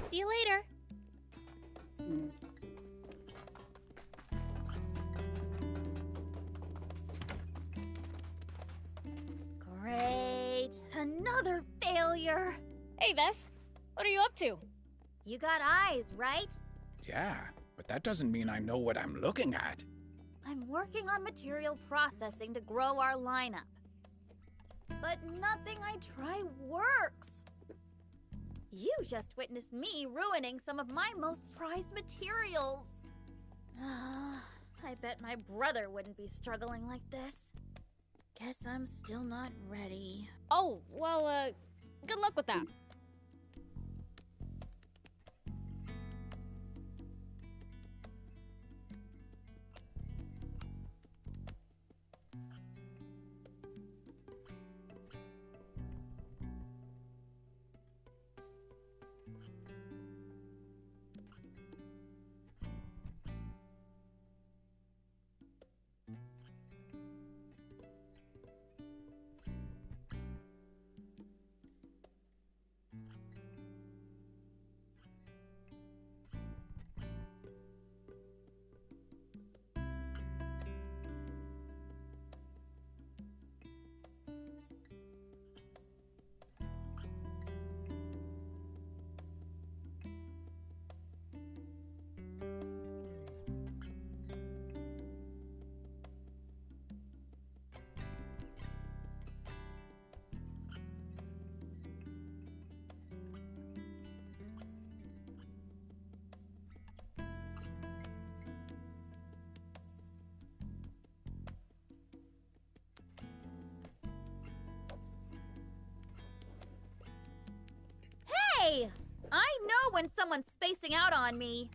See you later. Great. Another failure. Hey, Vess. What are you up to? You got eyes, right? Yeah, but that doesn't mean I know what I'm looking at. I'm working on material processing to grow our lineup. But nothing I try works. You just witnessed me ruining some of my most prized materials. I bet my brother wouldn't be struggling like this. Guess I'm still not ready. Oh, well, good luck with that. Hey! I know when someone's spacing out on me.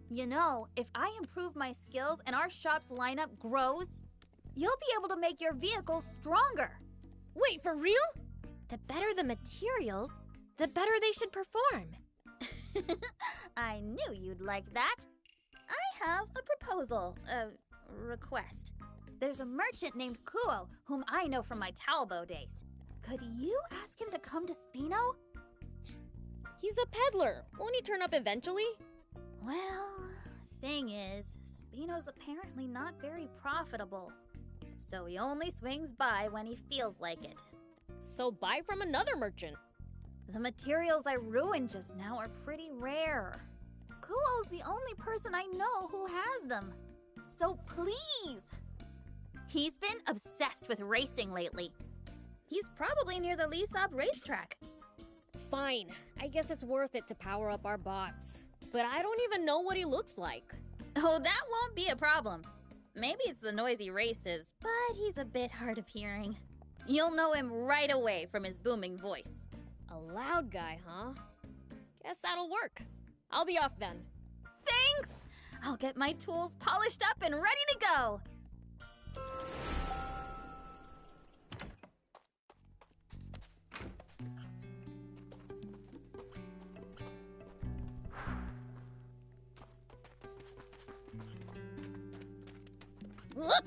You know, if I improve my skills and our shop's lineup grows, you'll be able to make your vehicles stronger. Wait, for real? The better the materials, the better they should perform. I knew you'd like that. I have a proposal, request. There's a merchant named Kuo, whom I know from my Talbo days. Could you ask him to come to Spino? He's a peddler. Won't he turn up eventually? Well, thing is, Spino's apparently not very profitable. So he only swings by when he feels like it. So buy from another merchant. The materials I ruined just now are pretty rare. Kuo's the only person I know who has them. So please! He's been obsessed with racing lately. He's probably near the Lysop racetrack. Fine. I guess it's worth it to power up our bots. But I don't even know what he looks like. Oh, that won't be a problem. Maybe it's the noisy races, but he's a bit hard of hearing. You'll know him right away from his booming voice. A loud guy, huh? Guess that'll work. I'll be off then. Thanks! I'll get my tools polished up and ready to go. Whoop!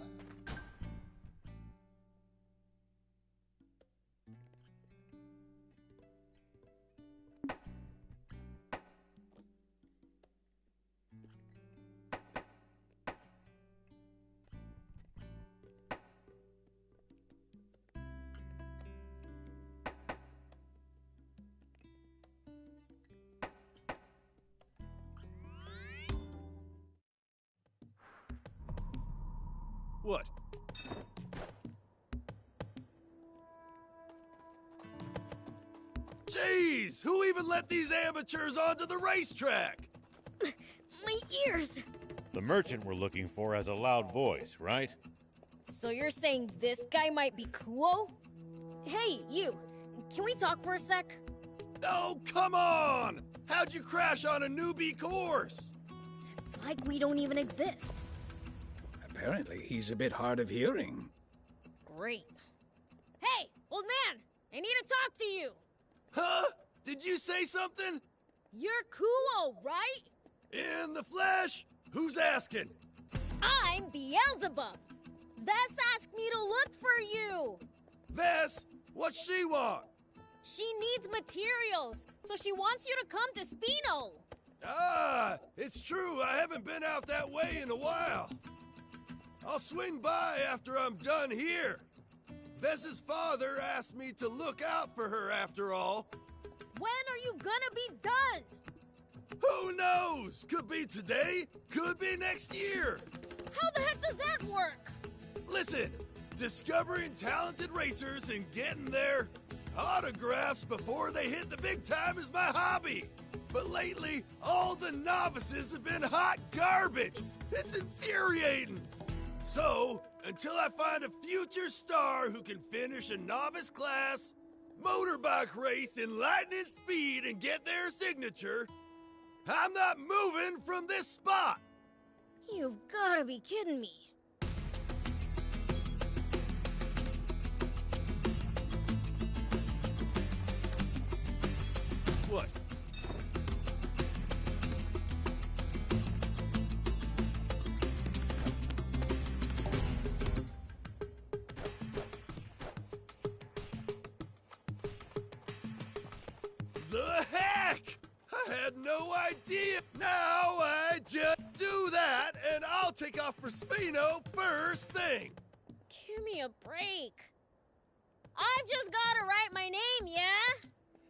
What? Jeez! Who even let these amateurs onto the racetrack? My ears! The merchant we're looking for has a loud voice, right? So you're saying this guy might be Kuo? Hey, you! Can we talk for a sec? Oh, come on! How'd you crash on a newbie course? It's like we don't even exist. Apparently, he's a bit hard of hearing. Great. Hey, old man! I need to talk to you! Huh? Did you say something? You're Kuo, right? In the flesh? Who's asking? I'm Beelzebub! Vess asked me to look for you! Vess? What's she want? She needs materials, so she wants you to come to Spino! Ah, it's true. I haven't been out that way in a while. I'll swing by after I'm done here. Vess's father asked me to look out for her after all. When are you gonna be done? Who knows? Could be today, could be next year. How the heck does that work? Listen, discovering talented racers and getting their autographs before they hit the big time is my hobby. But lately, all the novices have been hot garbage. It's infuriating. So, until I find a future star who can finish a novice class, motorbike race in lightning speed and get their signature, I'm not moving from this spot. You've gotta be kidding me. What? The heck? I had no idea. Now I just do that, and I'll take off for Spino first thing. Give me a break. I've just gotta write my name, yeah?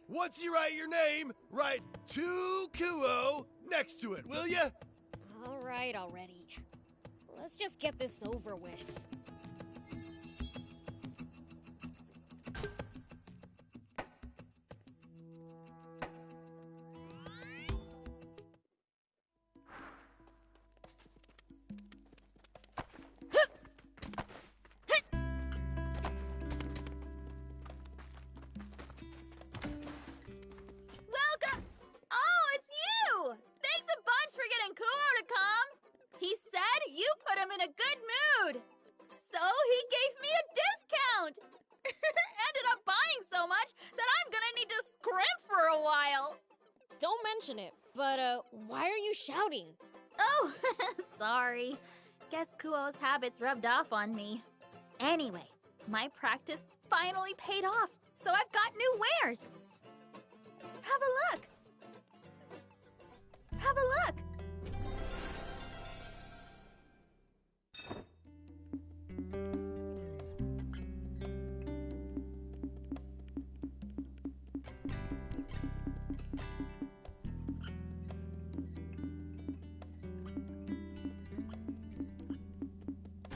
Once you write your name, write 2 Kuo next to it, will ya? All right already. Let's just get this over with. Welcome! a good mood. So he gave me a discount. Ended up buying so much that I'm gonna need to scrimp for a while. Don't mention it, but why are you shouting? Oh, sorry. Guess Kuo's habits rubbed off on me. Anyway, my practice finally paid off, so I've got new wares. Have a look. Have a look.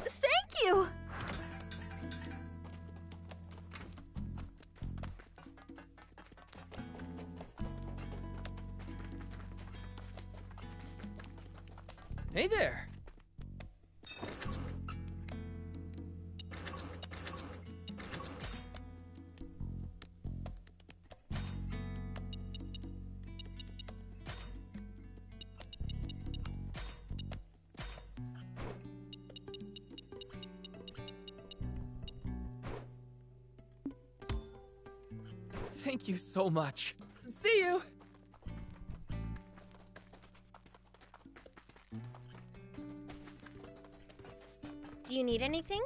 Thank you! Hey there! Thank you so much. See you! Do you need anything?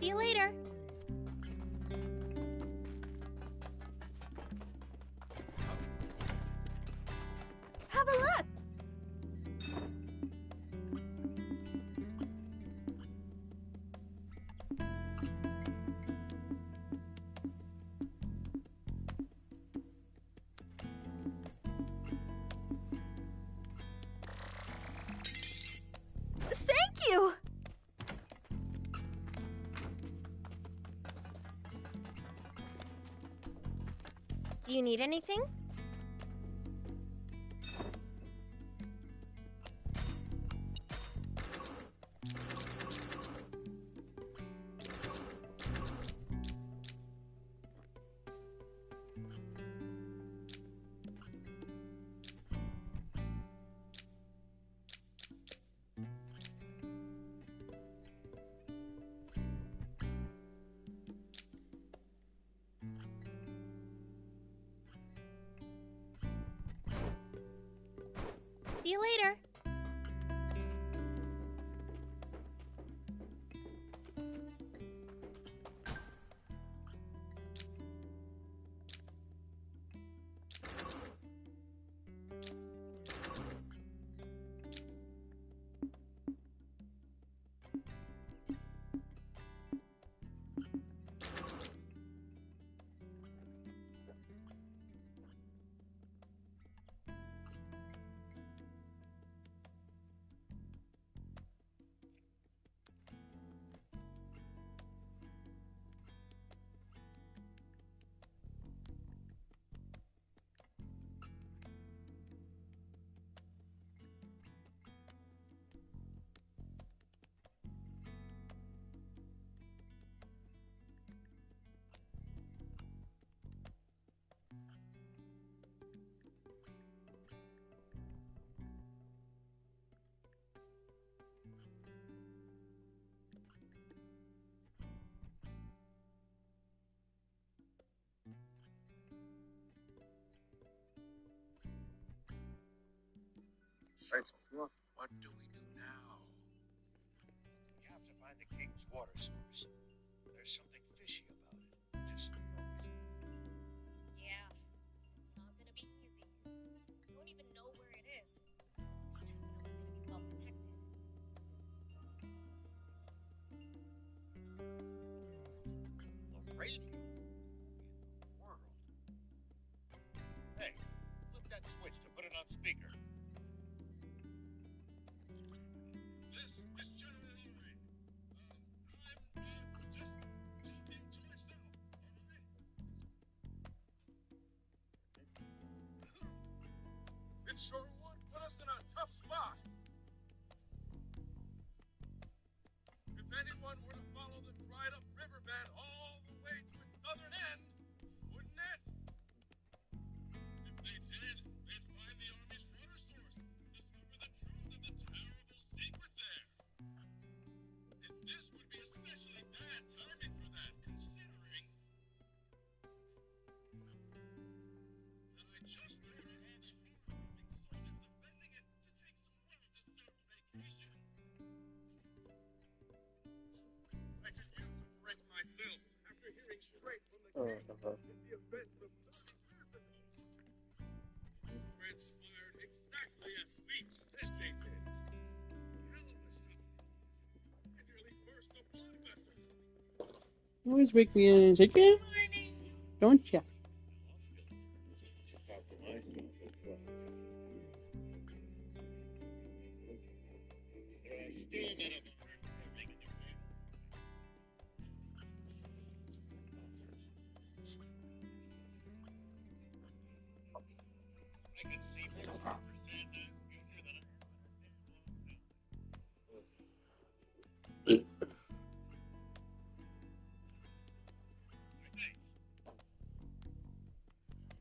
See you later. Have a look. Thank you. Do you need anything? See you later. What do we do now? We have to find the king's water source. There's something fishy about it. Just know it. Yeah, it's not gonna be easy. We don't even know where it is. It's definitely gonna be well protected. The radio in the world. Hey, flip that switch to put it on speaker. This general alright. I'm just talking to myself, alright? sure would put us in a tough spot. If anyone were to follow the dried up riverbed all the way to its southern end, wouldn't it? If they did, they'd find the Army's water source, discover the truth of the terrible secret there. And this would be especially bad timing for that, considering that I just ordered all the forward-moving soldiers defending it to take some well-deserved vacation. I could use a break myself after hearing straight from the king in the events of 30 years ago. It transpired exactly as we said they did. Hell of a shot. I nearly burst a blood vessel. You always make me insecure, don't ya?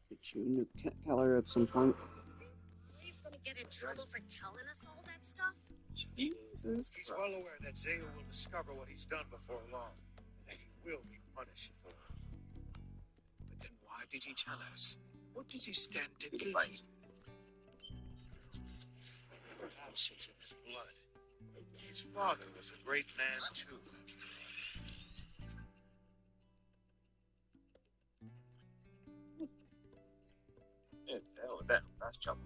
Get you Nuke Keller at some point. He's gonna get in trouble for telling us all that stuff? Jesus. He's well aware that Zeo will discover what he's done before long, and he will be punished for it. But then why did he tell us? What does he stand to gain? Perhaps it's in his blood. His father was a great man, too. Yeah, the hell with that. That's trouble.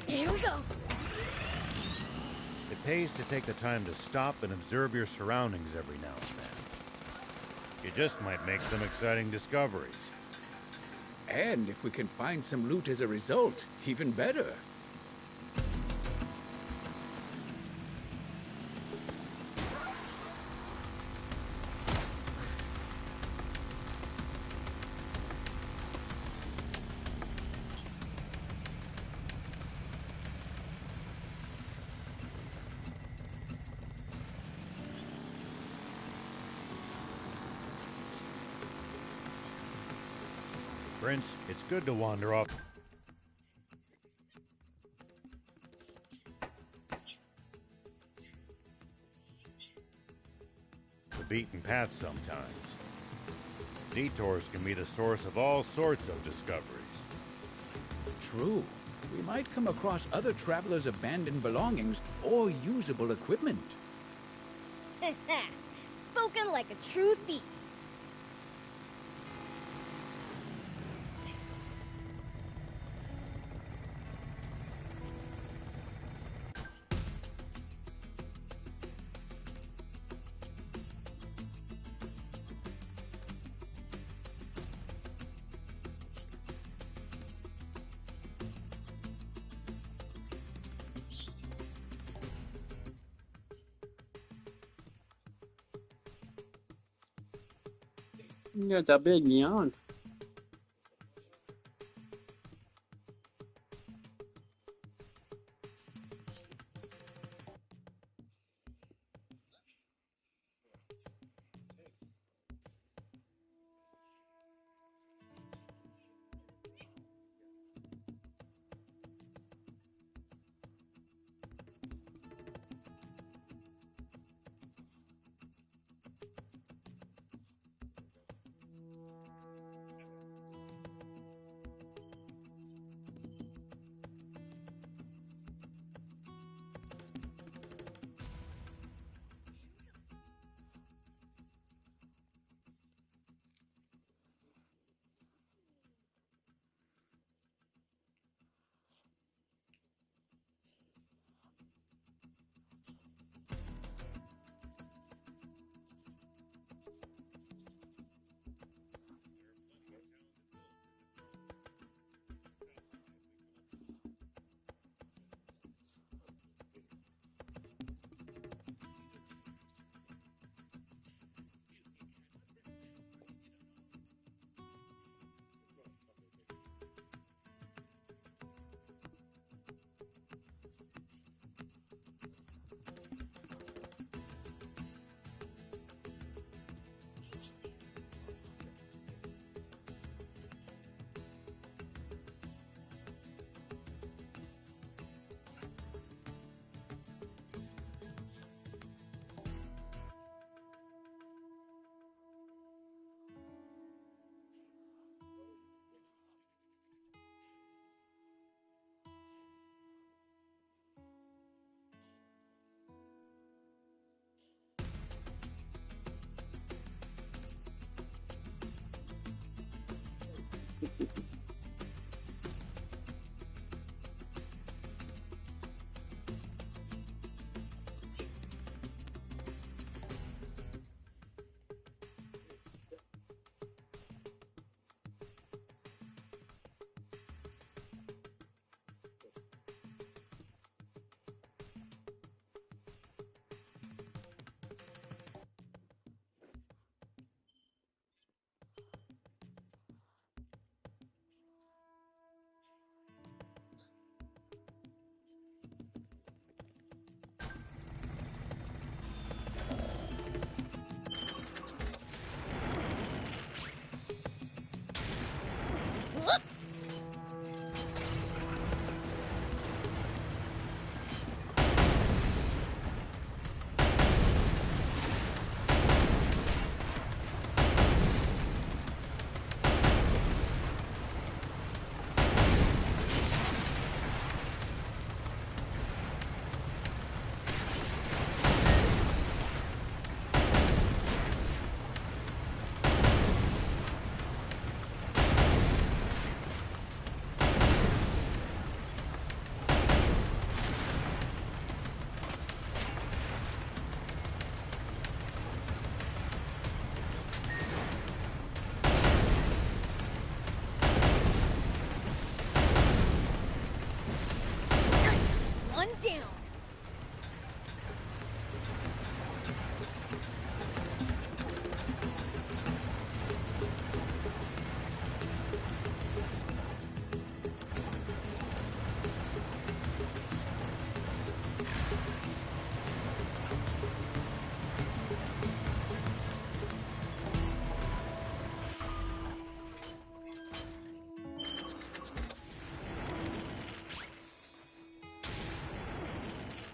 Here we go. It pays to take the time to stop and observe your surroundings every now and then. You just might make some exciting discoveries. And if we can find some loot as a result, even better. Prince, it's good to wander off the beaten path sometimes. Detours can be the source of all sorts of discoveries. True. We might come across other travelers' abandoned belongings or usable equipment. Spoken like a true thief. You got that big yawn.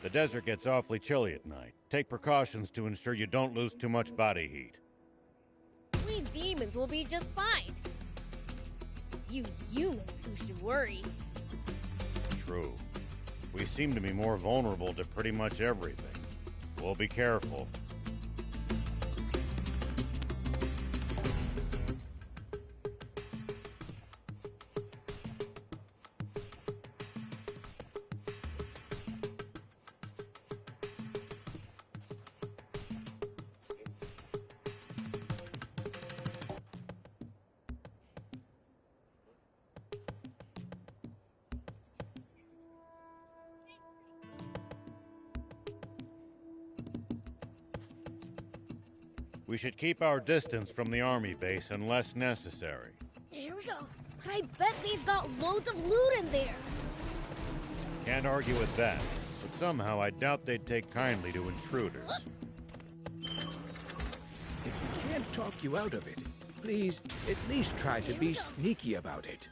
The desert gets awfully chilly at night. Take precautions to ensure you don't lose too much body heat. We demons will be just fine. It's you humans who should worry. True. We seem to be more vulnerable to pretty much everything. We'll be careful. We should keep our distance from the army base unless necessary. Here we go. I bet they've got loads of loot in there. Can't argue with that, but somehow I doubt they'd take kindly to intruders. If we can't talk you out of it, please at least try to be sneaky about it.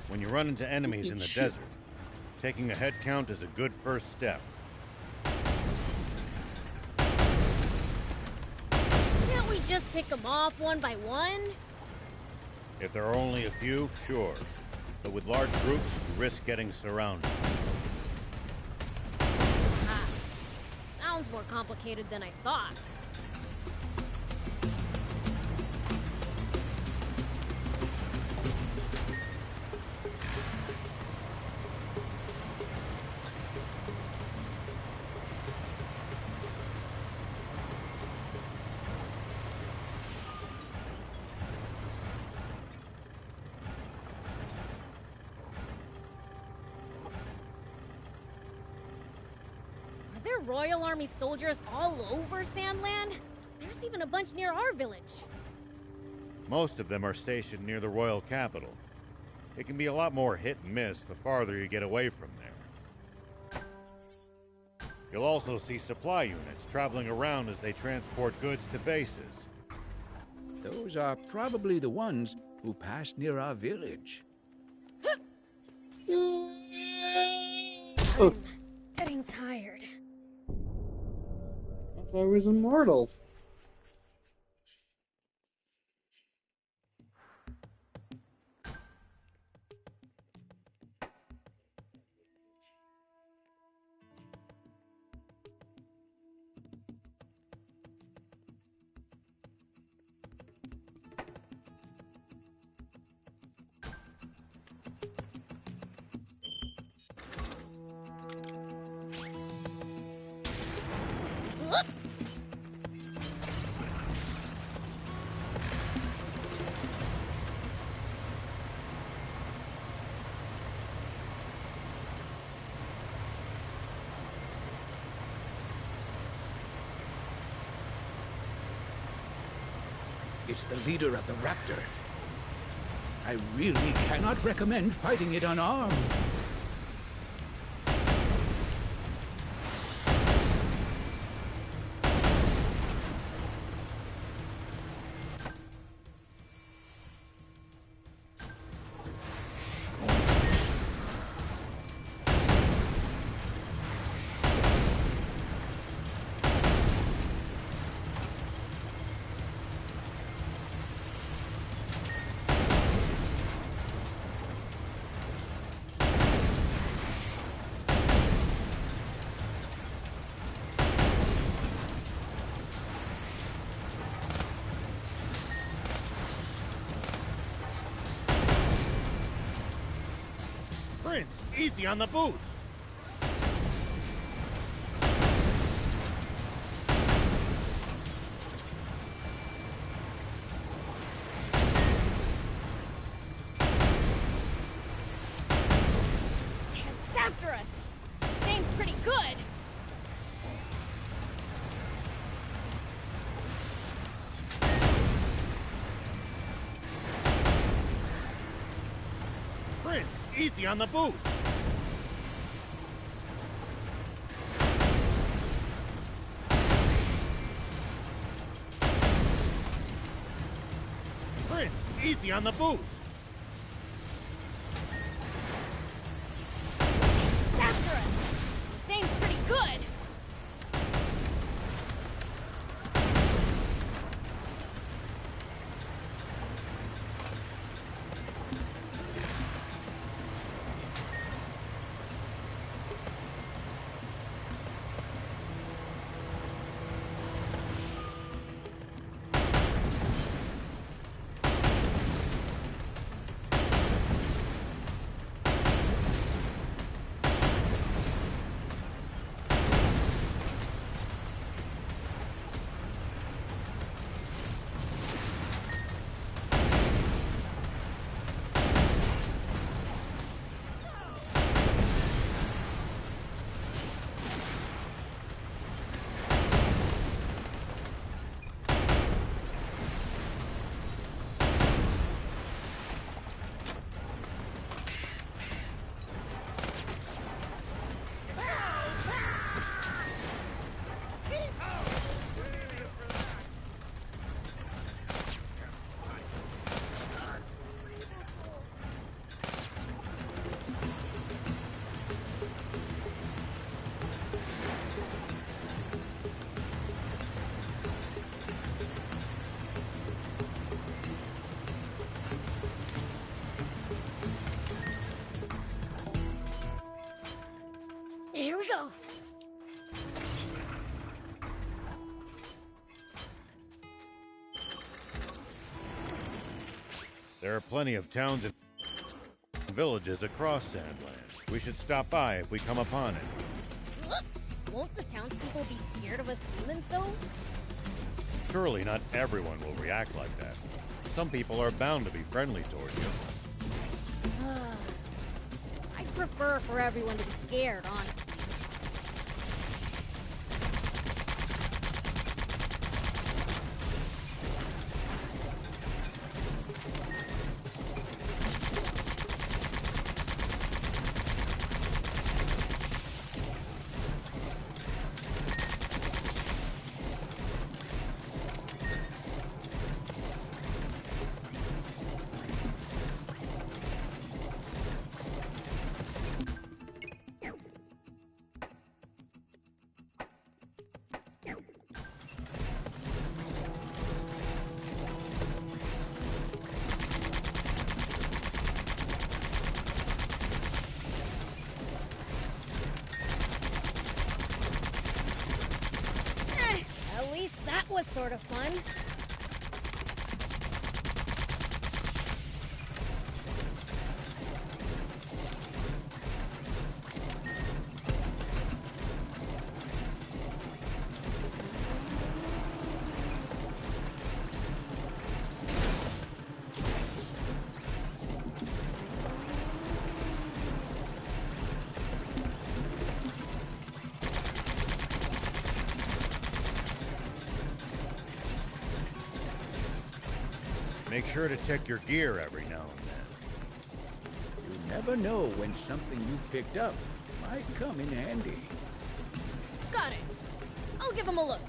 When you run into enemies in the desert, taking a head count is a good first step. Can't we just pick them off one by one? If there are only a few, sure. But with large groups, you risk getting surrounded. Ah, sounds more complicated than I thought. there Royal Army soldiers all over Sandland? There's even a bunch near our village. Most of them are stationed near the royal capital. It can be a lot more hit and miss the farther you get away from there. You'll also see supply units traveling around as they transport goods to bases. Those are probably the ones who passed near our village. Oh, Getting tired. I thought I was immortal. It's the leader of the Raptors. I really cannot recommend fighting it unarmed. Prince, easy on the boost! It's after us! Seems pretty good! Prince, easy on the boost! Prince, easy on the boost! It's after us! Seems pretty good! Here we go! There are plenty of towns and villages across Sandland. We should stop by if we come upon it. Won't the townspeople be scared of us humans, though? Surely not everyone will react like that. Some people are bound to be friendly toward you. I'd prefer for everyone to be scared, honestly. sort of fun. Make sure to check your gear every now and then. You never know when something you've picked up might come in handy. Got it. I'll give him a look.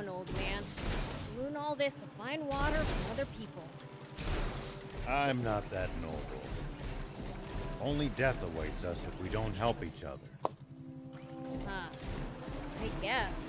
Old man. Ruin all this to find water from other people. I'm not that noble. Only death awaits us if we don't help each other. Huh. I guess.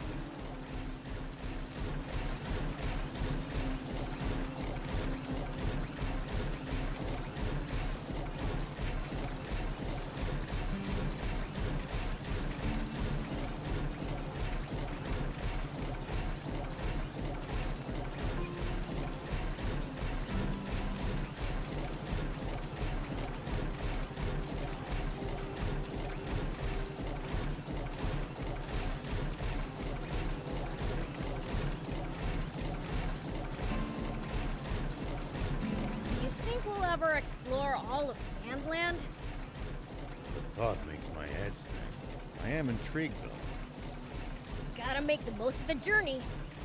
Ever explore all of Sandland? The thought makes my head spin. I am intrigued, though. Gotta make the most of the journey.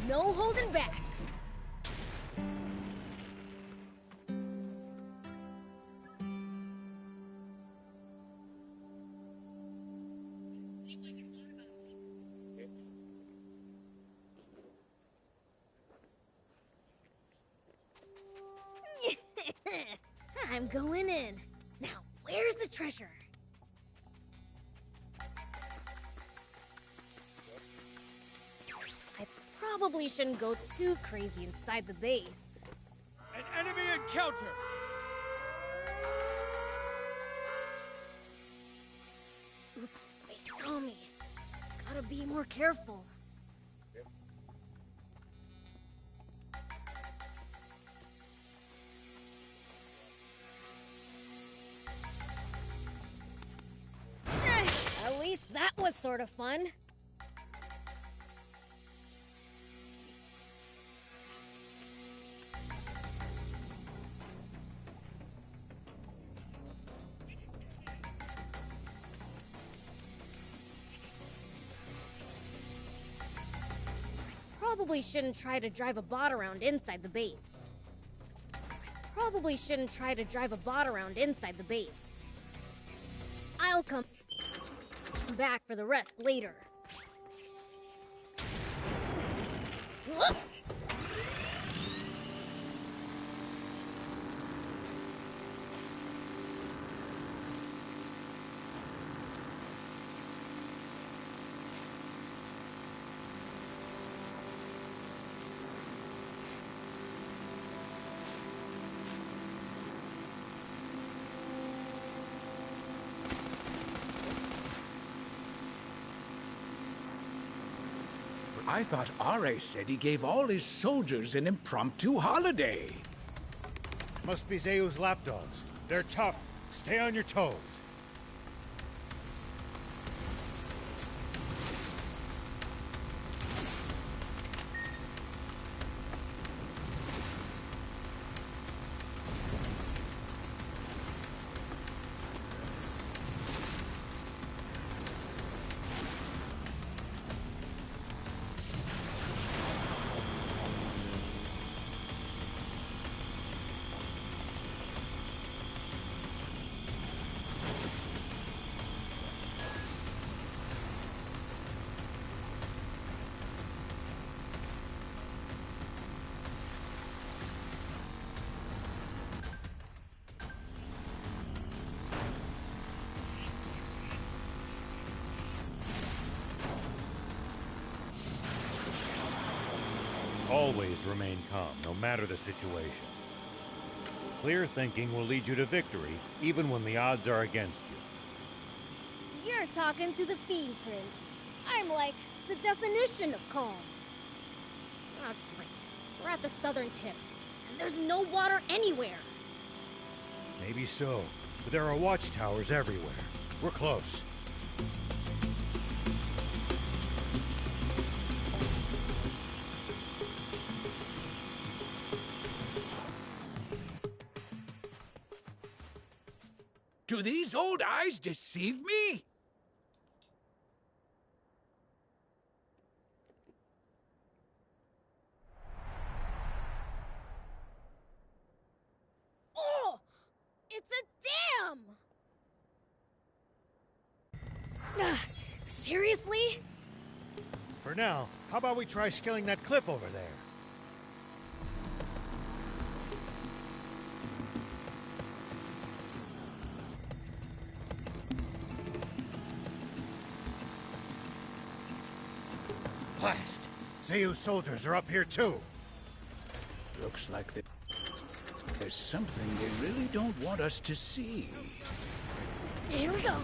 No holding back. I'm going in. Now, where's the treasure? I probably shouldn't go too crazy inside the base. An enemy encounter! Oops, they saw me. Gotta be more careful. At least that was sort of fun. Probably shouldn't try to drive a bot around inside the base. Probably shouldn't try to drive a bot around inside the base. I'll come back for the rest later. Whoop! I thought Ares said he gave all his soldiers an impromptu holiday. Must be Zeu's lapdogs. They're tough. Stay on your toes. Always remain calm, no matter the situation. Clear thinking will lead you to victory, even when the odds are against you. You're talking to the Fiend Prince. I'm like the definition of calm. Ah, great. We're at the southern tip, and there's no water anywhere. Maybe so, but there are watchtowers everywhere. We're close. Do these old eyes deceive me? Oh! It's a dam! Seriously? For now, how about we try scaling that cliff over there? Blast! Zeus soldiers are up here too! Looks like there's something they really don't want us to see. Here we go.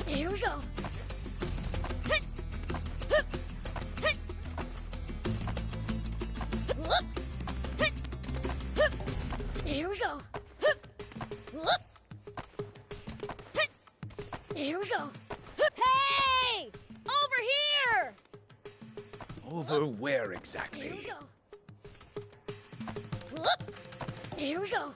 Here we go. Here we go. Here we go. Hey! Over here! Over where exactly? Here we go. Here we go.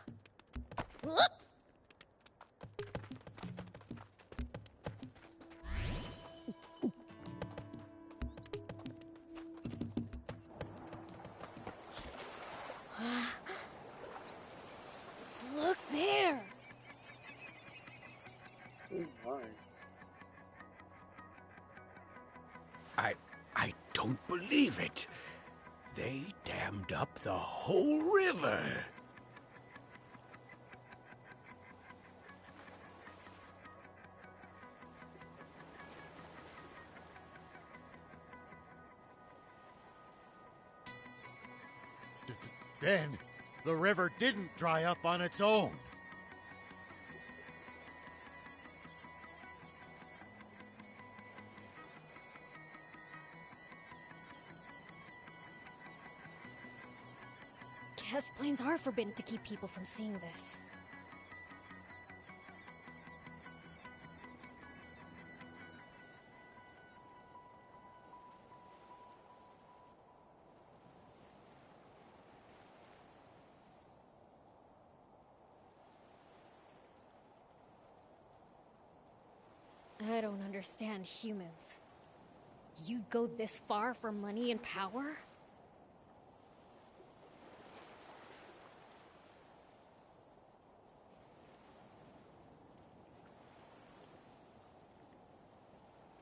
Look there! Oh my. I don't believe it. They dammed up the whole river. Then, the river didn't dry up on its own. Guess planes are forbidden to keep people from seeing this. I don't understand humans. You'd go this far for money and power?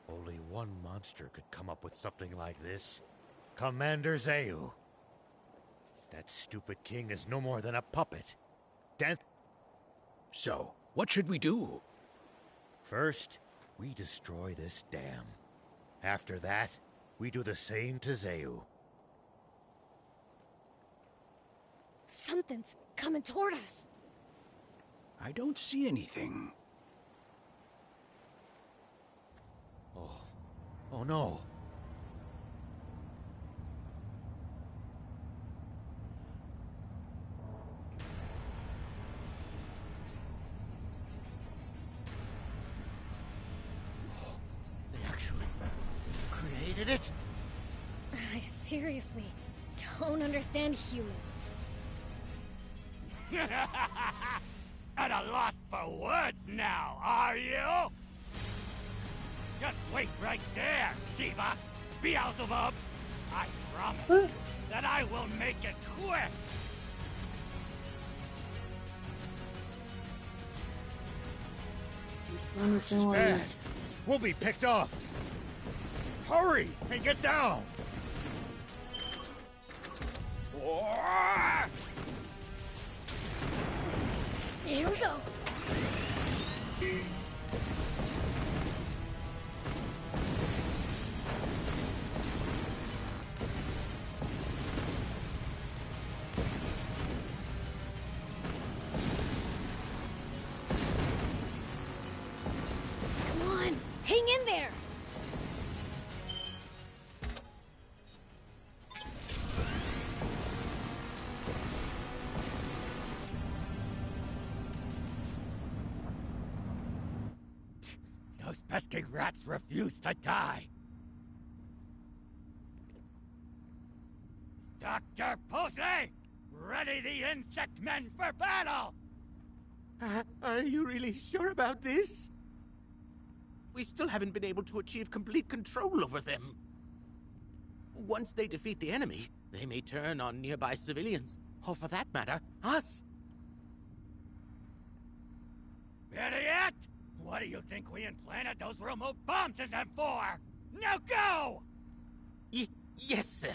Only one monster could come up with something like this. Commander Zeu. That stupid king is no more than a puppet. So, What should we do? First, we destroy this dam. After that, we do the same to Zeu. Something's coming toward us. I don't see anything. Oh no. They actually created it? I seriously don't understand humans. At a loss for words now, are you? Just wait right there, Shiva! Beelzebub! I promise you that I will make it quick! This is bad. We'll be picked off. Hurry and get down! Here we go. Come on, hang in there. Those pesky rats refuse to die. Dr. Posey! Ready the insect men for battle! Are you really sure about this? We still haven't been able to achieve complete control over them. Once they defeat the enemy, they may turn on nearby civilians, or for that matter, us. Idiot! What do you think we implanted those remote bombs in them for? Now go! Yes, sir.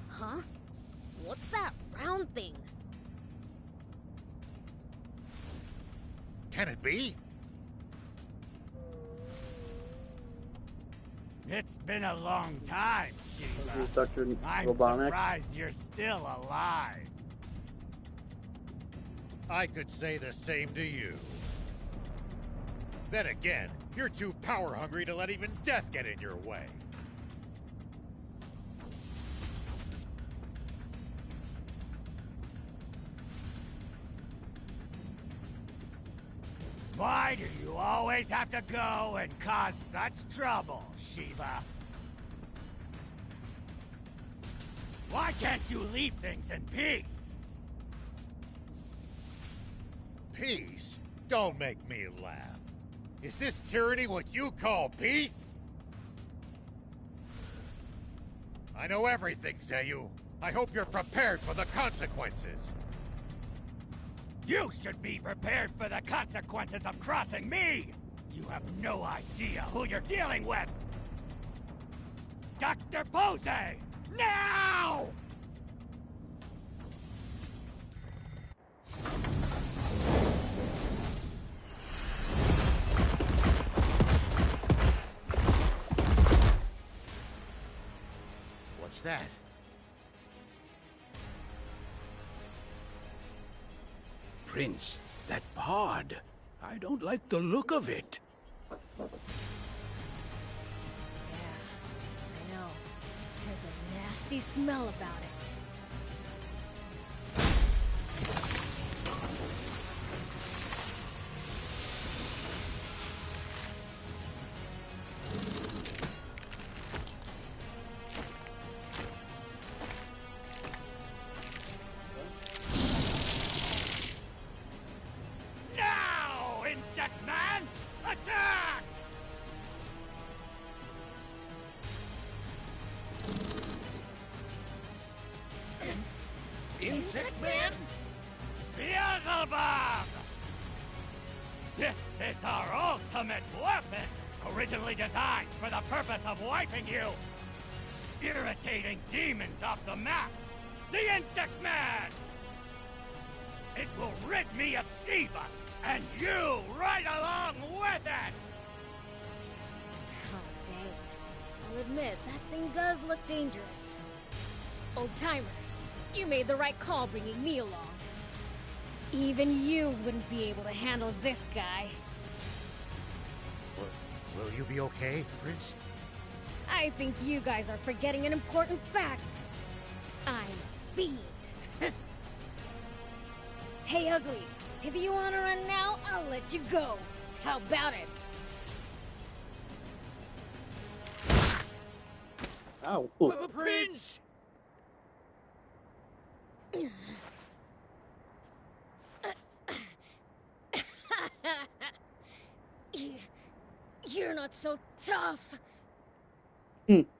Huh? What's that round thing? Can it be? It's been a long time, Shiva. Dr. I'm Robotnik. surprised you're still alive. I could say the same to you. Then again, you're too power-hungry to let even death get in your way. Why do you always have to go and cause such trouble, Shiva? Why can't you leave things in peace? Peace? Don't make me laugh. Is this tyranny what you call peace? I know everything, Zeu. I hope you're prepared for the consequences. You should be prepared for the consequences of crossing me! You have no idea who you're dealing with! Dr. Posey! Now! What's that? Prince, that pod. I don't like the look of it. I know. There's a nasty smell about it. Now, Insect Man! Attack! Insect Man? Beelzebub! This is our ultimate weapon! Originally designed for the purpose of wiping you! irritating demons off the map! The Insect Man! It will rid me of Shiva, and you right along with it! Oh, dang. I'll admit, that thing does look dangerous. Old-timer, you made the right call bringing me along. Even you wouldn't be able to handle this guy. Will you be okay, Prince? I think you guys are forgetting an important fact. I'm a fiend. Hey, Ugly, if you want to run now, I'll let you go. How about it? Ow. Prince! You're not so tough.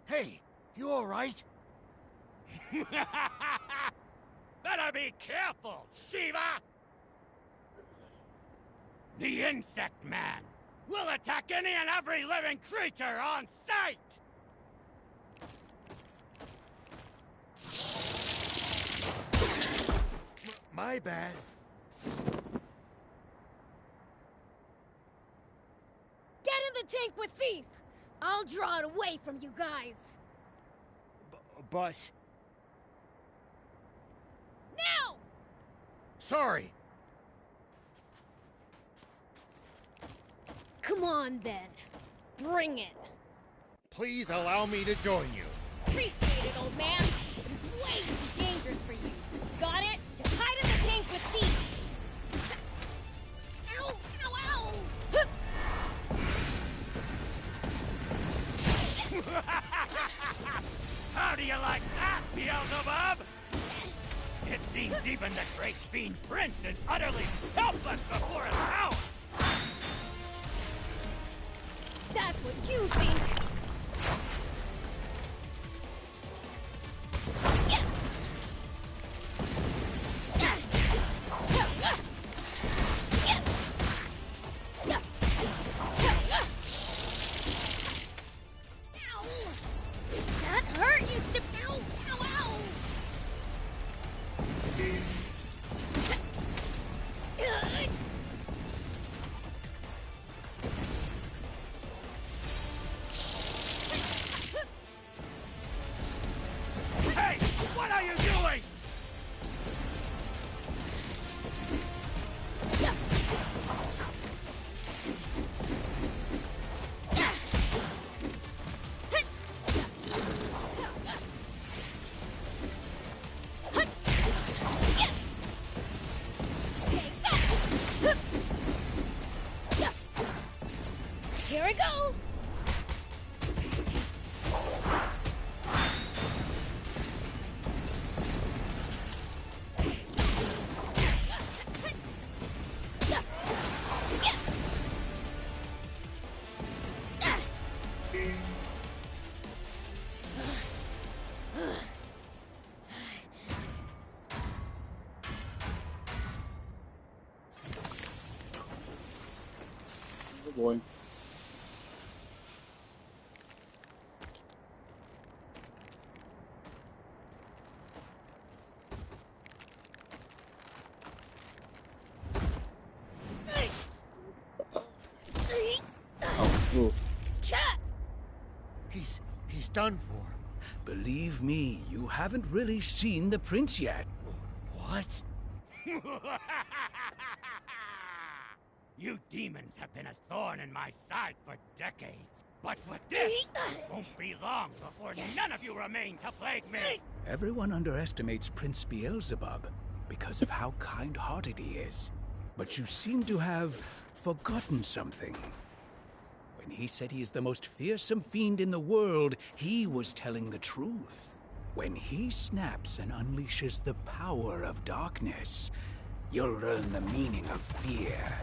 Hey, you alright? Better be careful, Shiva! The Insect Man will attack any and every living creature on sight! My bad. Get in the tank with Thief! I'll draw it away from you guys. But... Now! Sorry. Come on, then. Bring it. Please allow me to join you. Appreciate it, old man. It's way too dangerous for you. Got it? Just hide in the tank with Thief. Ow! Ow! Ow! How do you like that, Beelzebub? It seems even the great fiend Prince is utterly helpless before his power! That's what you think! That hurt, you stupid! Ow! Ow! Ow! Hey! What are you doing? Here we go! Oh boy. Oh. He's done for. Believe me, you haven't really seen the prince yet. What? You demons have been a thorn in my side for decades. But with this, it won't be long before none of you remain to plague me! Everyone underestimates Prince Beelzebub because of how kind-hearted he is. But you seem to have forgotten something. When he said he is the most fearsome fiend in the world, he was telling the truth. When he snaps and unleashes the power of darkness, you'll learn the meaning of fear.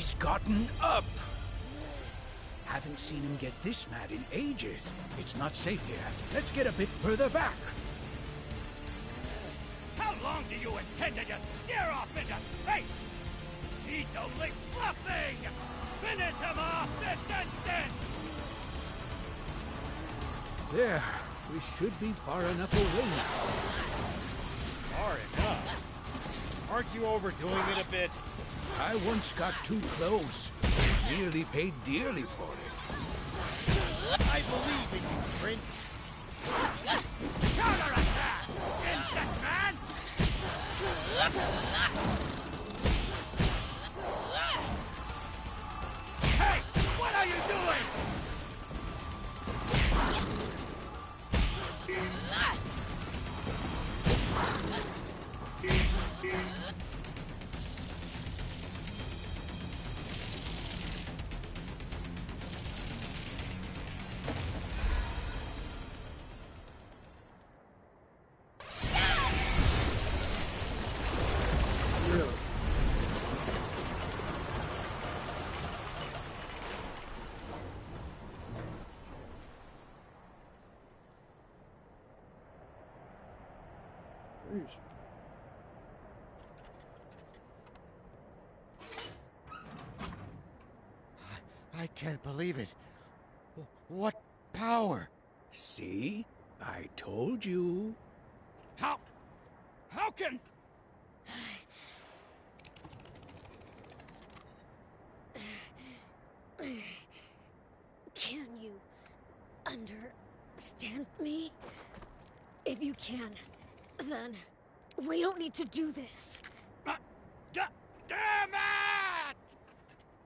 He's gotten up! Haven't seen him get this mad in ages. It's not safe here. Let's get a bit further back. How long do you intend to just stare off into space? He's only bluffing! Finish him off this instant! There. We should be far enough away now. Far enough? Aren't you overdoing it a bit? I once got too close. Nearly paid dearly for it. I believe in you, Prince. Counterattack! Insect man! Hey! What are you doing? I can't believe it. What power? See? I told you. How can... Can you understand me? If you can, then we don't need to do this. Damn it!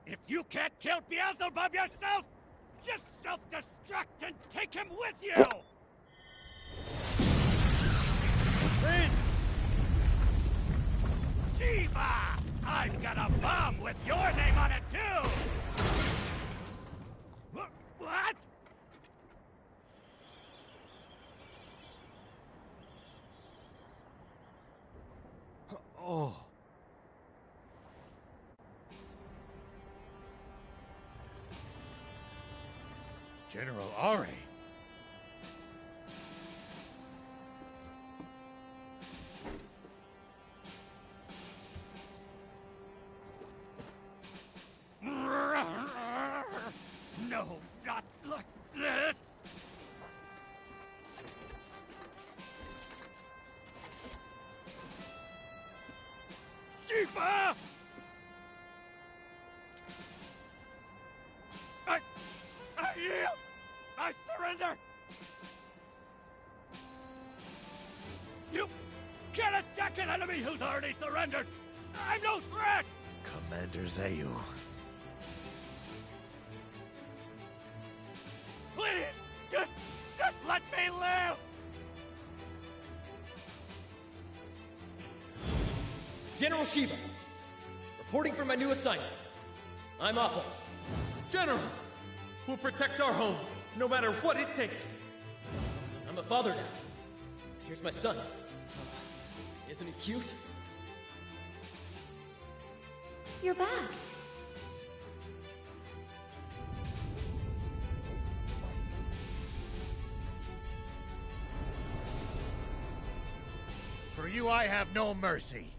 If you can't kill Beelzebub yourself, just self-destruct and take him with you! Prince! Shiva! I've got a bomb with your name on it, too! What? Oh. General Ari. No, not like this! Shiva! I yield! I surrender! You can't attack an enemy who's already surrendered! I'm no threat! Commander Zayu. Please! Just let me live! General Shiva, reporting for my new assignment. I'm Appa. General, we'll protect our home, no matter what it takes. I'm a father now. Here's my son. Isn't he cute? You're back. For you, I have no mercy.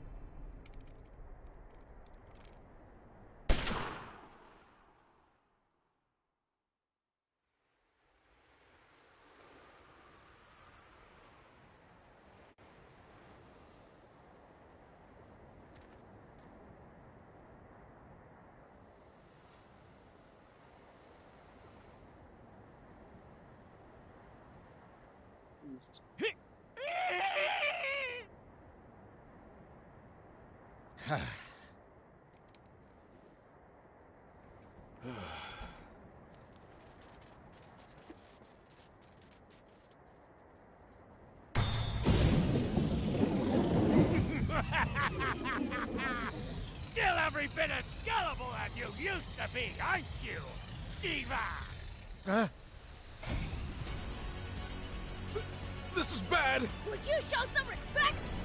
Still every bit as gullible as you used to be, aren't you, Shiva? Huh? This is bad! Would you show some respect?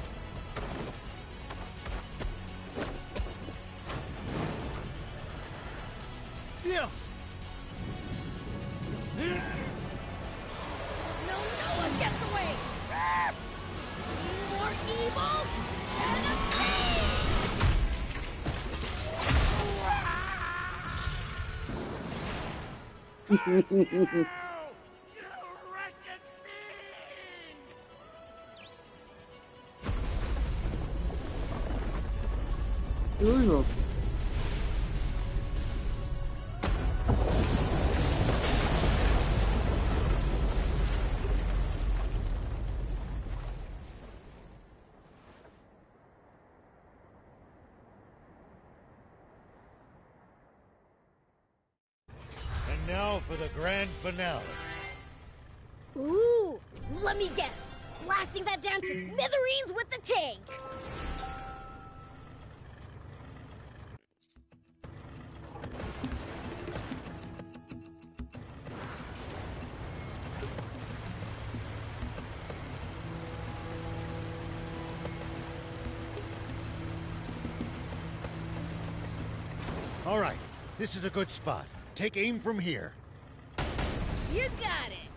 Here we go. And now for the grand finale. Ooh, let me guess. Blasting that down to smithereens with the tank. All right, this is a good spot. Take aim from here. You got it.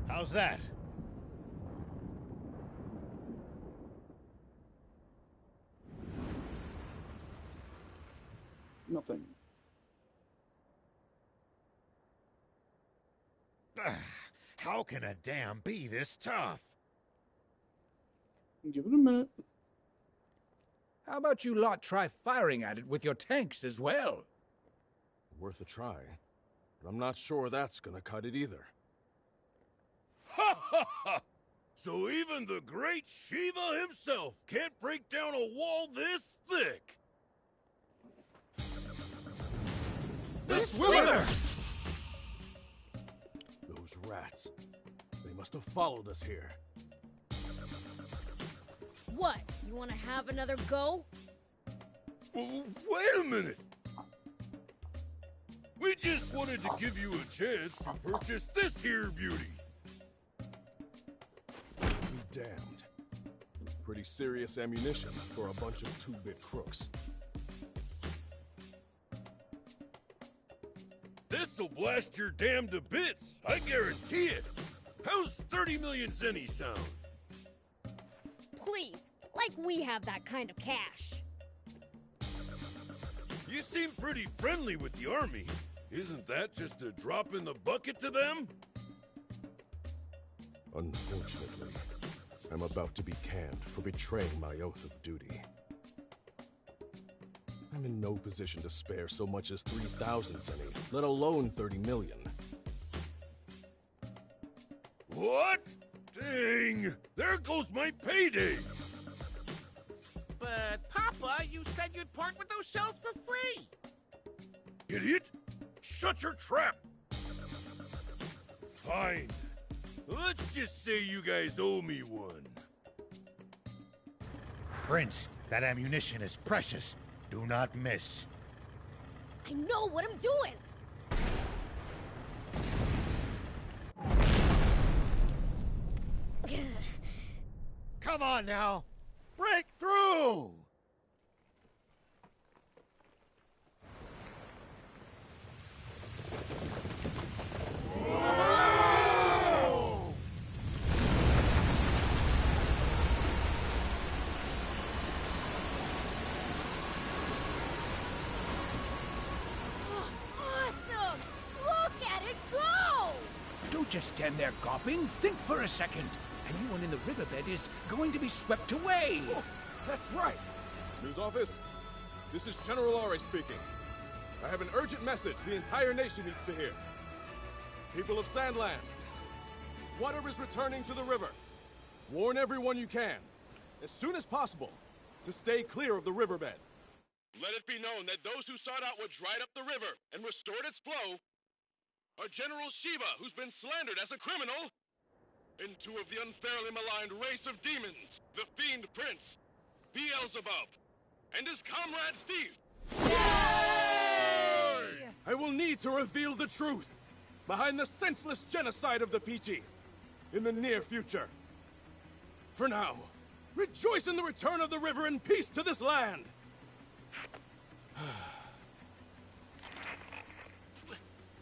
How's that? Nothing. How can a dam be this tough? Give it a minute. How about you lot try firing at it with your tanks as well? Worth a try, but I'm not sure that's gonna cut it either. Ha ha ha! So even the great Shiva himself can't break down a wall this thick! The Swimmer! Those rats. They must have followed us here. What? You want to have another go? Wait a minute! We just wanted to give you a chance to purchase this here beauty. Be damned. Pretty serious ammunition for a bunch of two-bit crooks. This'll blast your dam to bits, I guarantee it. How's 30 million zenny sound? Please, like we have that kind of cash. You seem pretty friendly with the army. Isn't that just a drop in the bucket to them? Unfortunately, I'm about to be canned for betraying my oath of duty. I'm in no position to spare so much as 3,000 zenny, let alone 30 million. What? Dang! There goes my payday! But, Papa, you said you'd part with those shells for free! Idiot! Shut your trap! Fine. Let's just say you guys owe me one. Prince, that ammunition is precious. Do not miss. I know what I'm doing! Come on now! Break through! Awesome! Look at it go! Don't just stand there gawping. Think for a second. Anyone in the riverbed is going to be swept away. Oh, that's right. News office, this is General Ori speaking. I have an urgent message the entire nation needs to hear. People of Sandland, water is returning to the river. Warn everyone you can, as soon as possible, to stay clear of the riverbed. Let it be known that those who sought out what dried up the river and restored its flow are General Shiva, who's been slandered as a criminal, and two of the unfairly maligned race of demons, the Fiend Prince, Beelzebub, and his comrade Thief. Yay! I will need to reveal the truth behind the senseless genocide of the Peachy in the near future. For now, rejoice in the return of the river and peace to this land!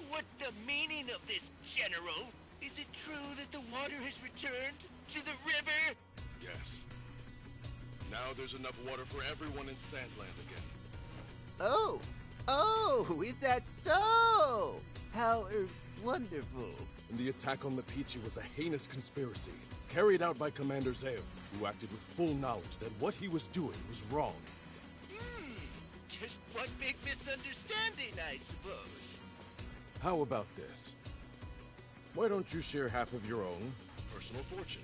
What's the meaning of this, General? Is it true that the water has returned to the river? Yes. Now there's enough water for everyone in Sandland again. Oh, is that so? How wonderful. And the attack on the Peachy was a heinous conspiracy, carried out by Commander Zeo, who acted with full knowledge that what he was doing was wrong. Just one big misunderstanding, I suppose. How about this? Why don't you share half of your own Personal fortune.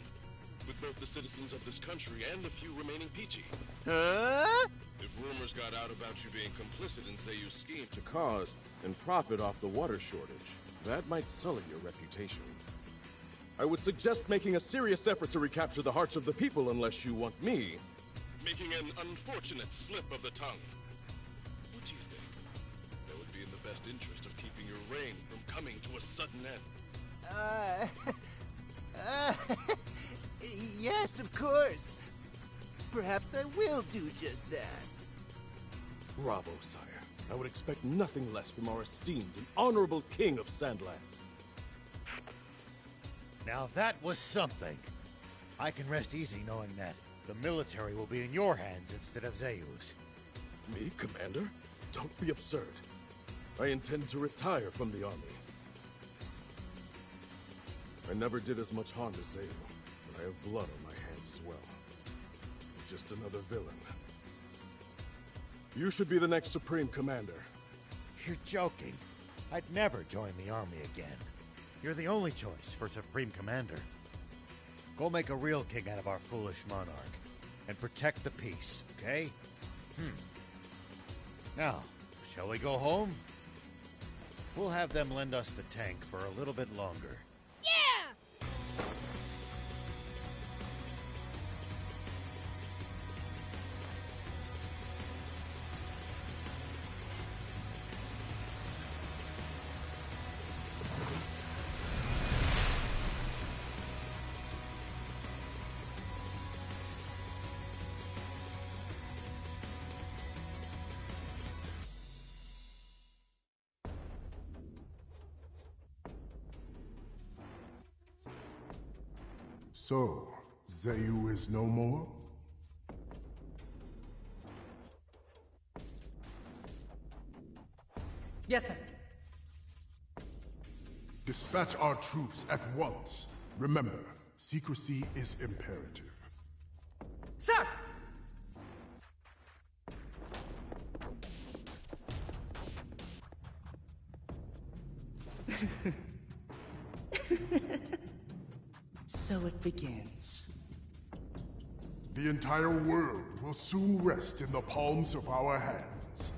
With both the citizens of this country and the few remaining Peachy. Huh? If rumors got out about you being complicit in Zeyu's scheme to cause and profit off the water shortage, that might sully your reputation. I would suggest making a serious effort to recapture the hearts of the people unless you want me making an unfortunate slip of the tongue. What do you think? That would be in the best interest of keeping your reign from coming to a sudden end. Yes, of course. Perhaps I will do just that. Bravo, sire. I would expect nothing less from our esteemed and honorable king of Sandland. Now that was something. I can rest easy knowing that the military will be in your hands instead of Zeyu's. Me, Commander? Don't be absurd. I intend to retire from the army. I never did as much harm to Zeyu, but I have blood on my hands as well. Just another villain. You should be the next Supreme Commander. You're joking. I'd never join the army again. You're the only choice for Supreme Commander. Go make a real king out of our foolish monarch, and protect the peace, okay? Now, shall we go home? We'll have them lend us the tank for a little bit longer. Yeah! So, Zeyu is no more? Yes, sir. Dispatch our troops at once. Remember, secrecy is imperative. Sir! So it begins. The entire world will soon rest in the palms of our hands.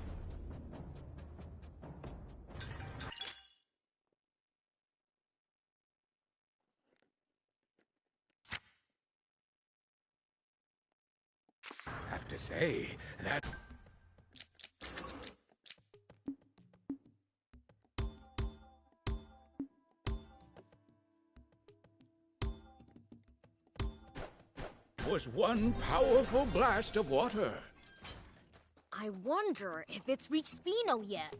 Have to say, that... was one powerful blast of water. I wonder if it's reached Spino yet.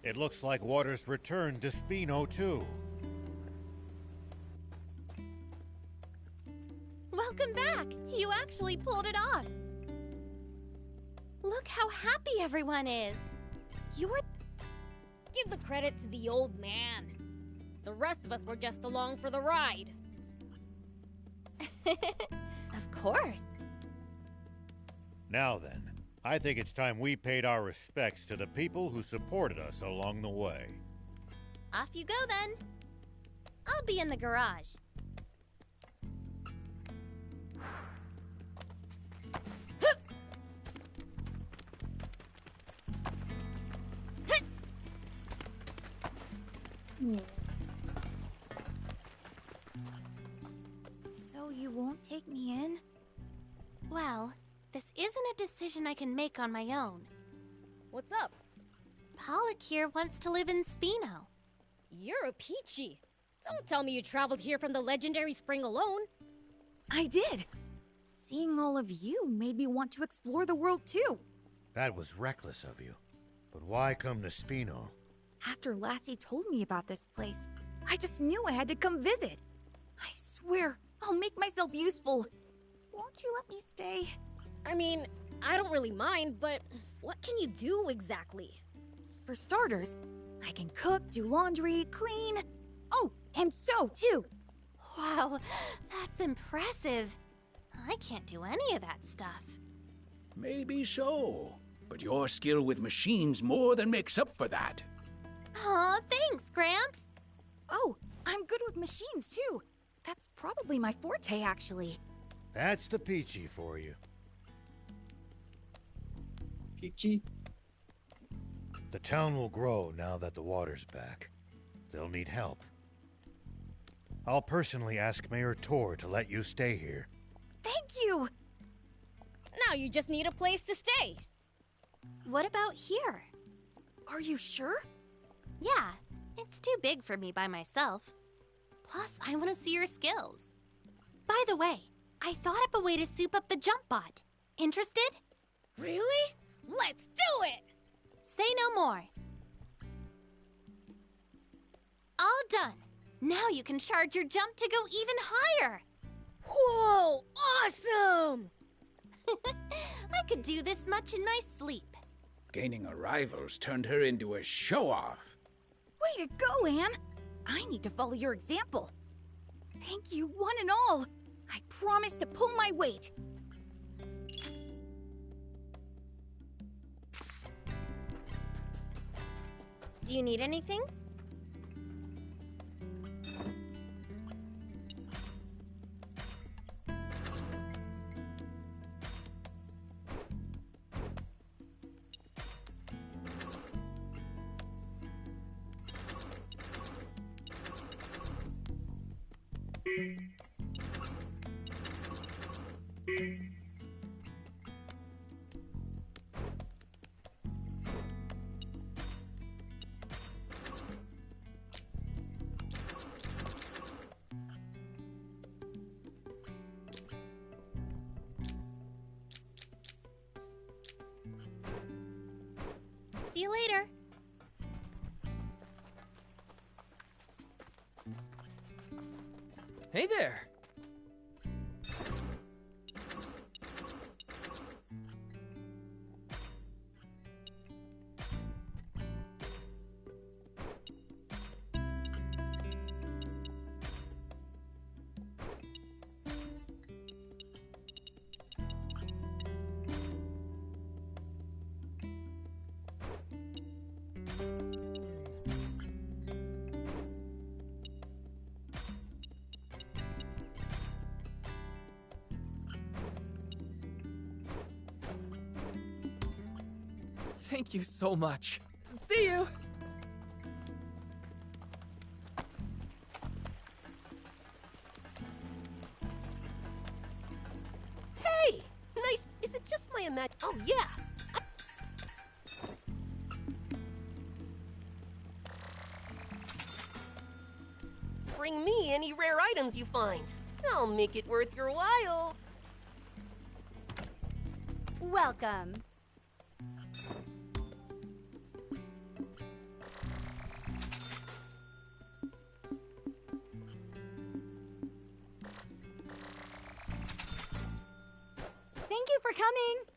It looks like water's returned to Spino, too. Welcome back! You actually pulled it off! Look how happy everyone is! You're... Give the credit to the old man. The rest of us were just along for the ride. Of course. Now then, I think it's time we paid our respects to the people who supported us along the way. Off you go then. I'll be in the garage. So you won't take me in? Well, this isn't a decision I can make on my own. What's up? Pollock here wants to live in Spino. You're a Peachy. Don't tell me you traveled here from the legendary spring alone. I did. Seeing all of you made me want to explore the world too. That was reckless of you. But why come to Spino? After Lassie told me about this place, I just knew I had to come visit. I swear, I'll make myself useful. Won't you let me stay? I mean, I don't really mind, but what can you do exactly? For starters, I can cook, do laundry, clean. Oh, and sew too. Wow, that's impressive. I can't do any of that stuff. Maybe so, but your skill with machines more than makes up for that. Aw, thanks, Gramps. Oh, I'm good with machines too. That's probably my forte, actually. That's the Peachy for you. Peachy? The town will grow now that the water's back. They'll need help. I'll personally ask Mayor Tor to let you stay here. Thank you! Now you just need a place to stay. What about here? Are you sure? Yeah, it's too big for me by myself. Plus, I want to see your skills. By the way, I thought up a way to soup up the jump bot. Interested? Really? Let's do it! Say no more. All done. Now you can charge your jump to go even higher. Whoa, awesome! I could do this much in my sleep. Gaining a rival's turned her into a show-off. Way to go, Anne! I need to follow your example. Thank you, one and all. I promise to pull my weight. Do you need anything? See you later. Hey there! Thank you so much. See you! Hey! Nice. Is it just my imag— Oh, yeah! Bring me any rare items you find. I'll make it worth your while. Welcome. Thank you for coming.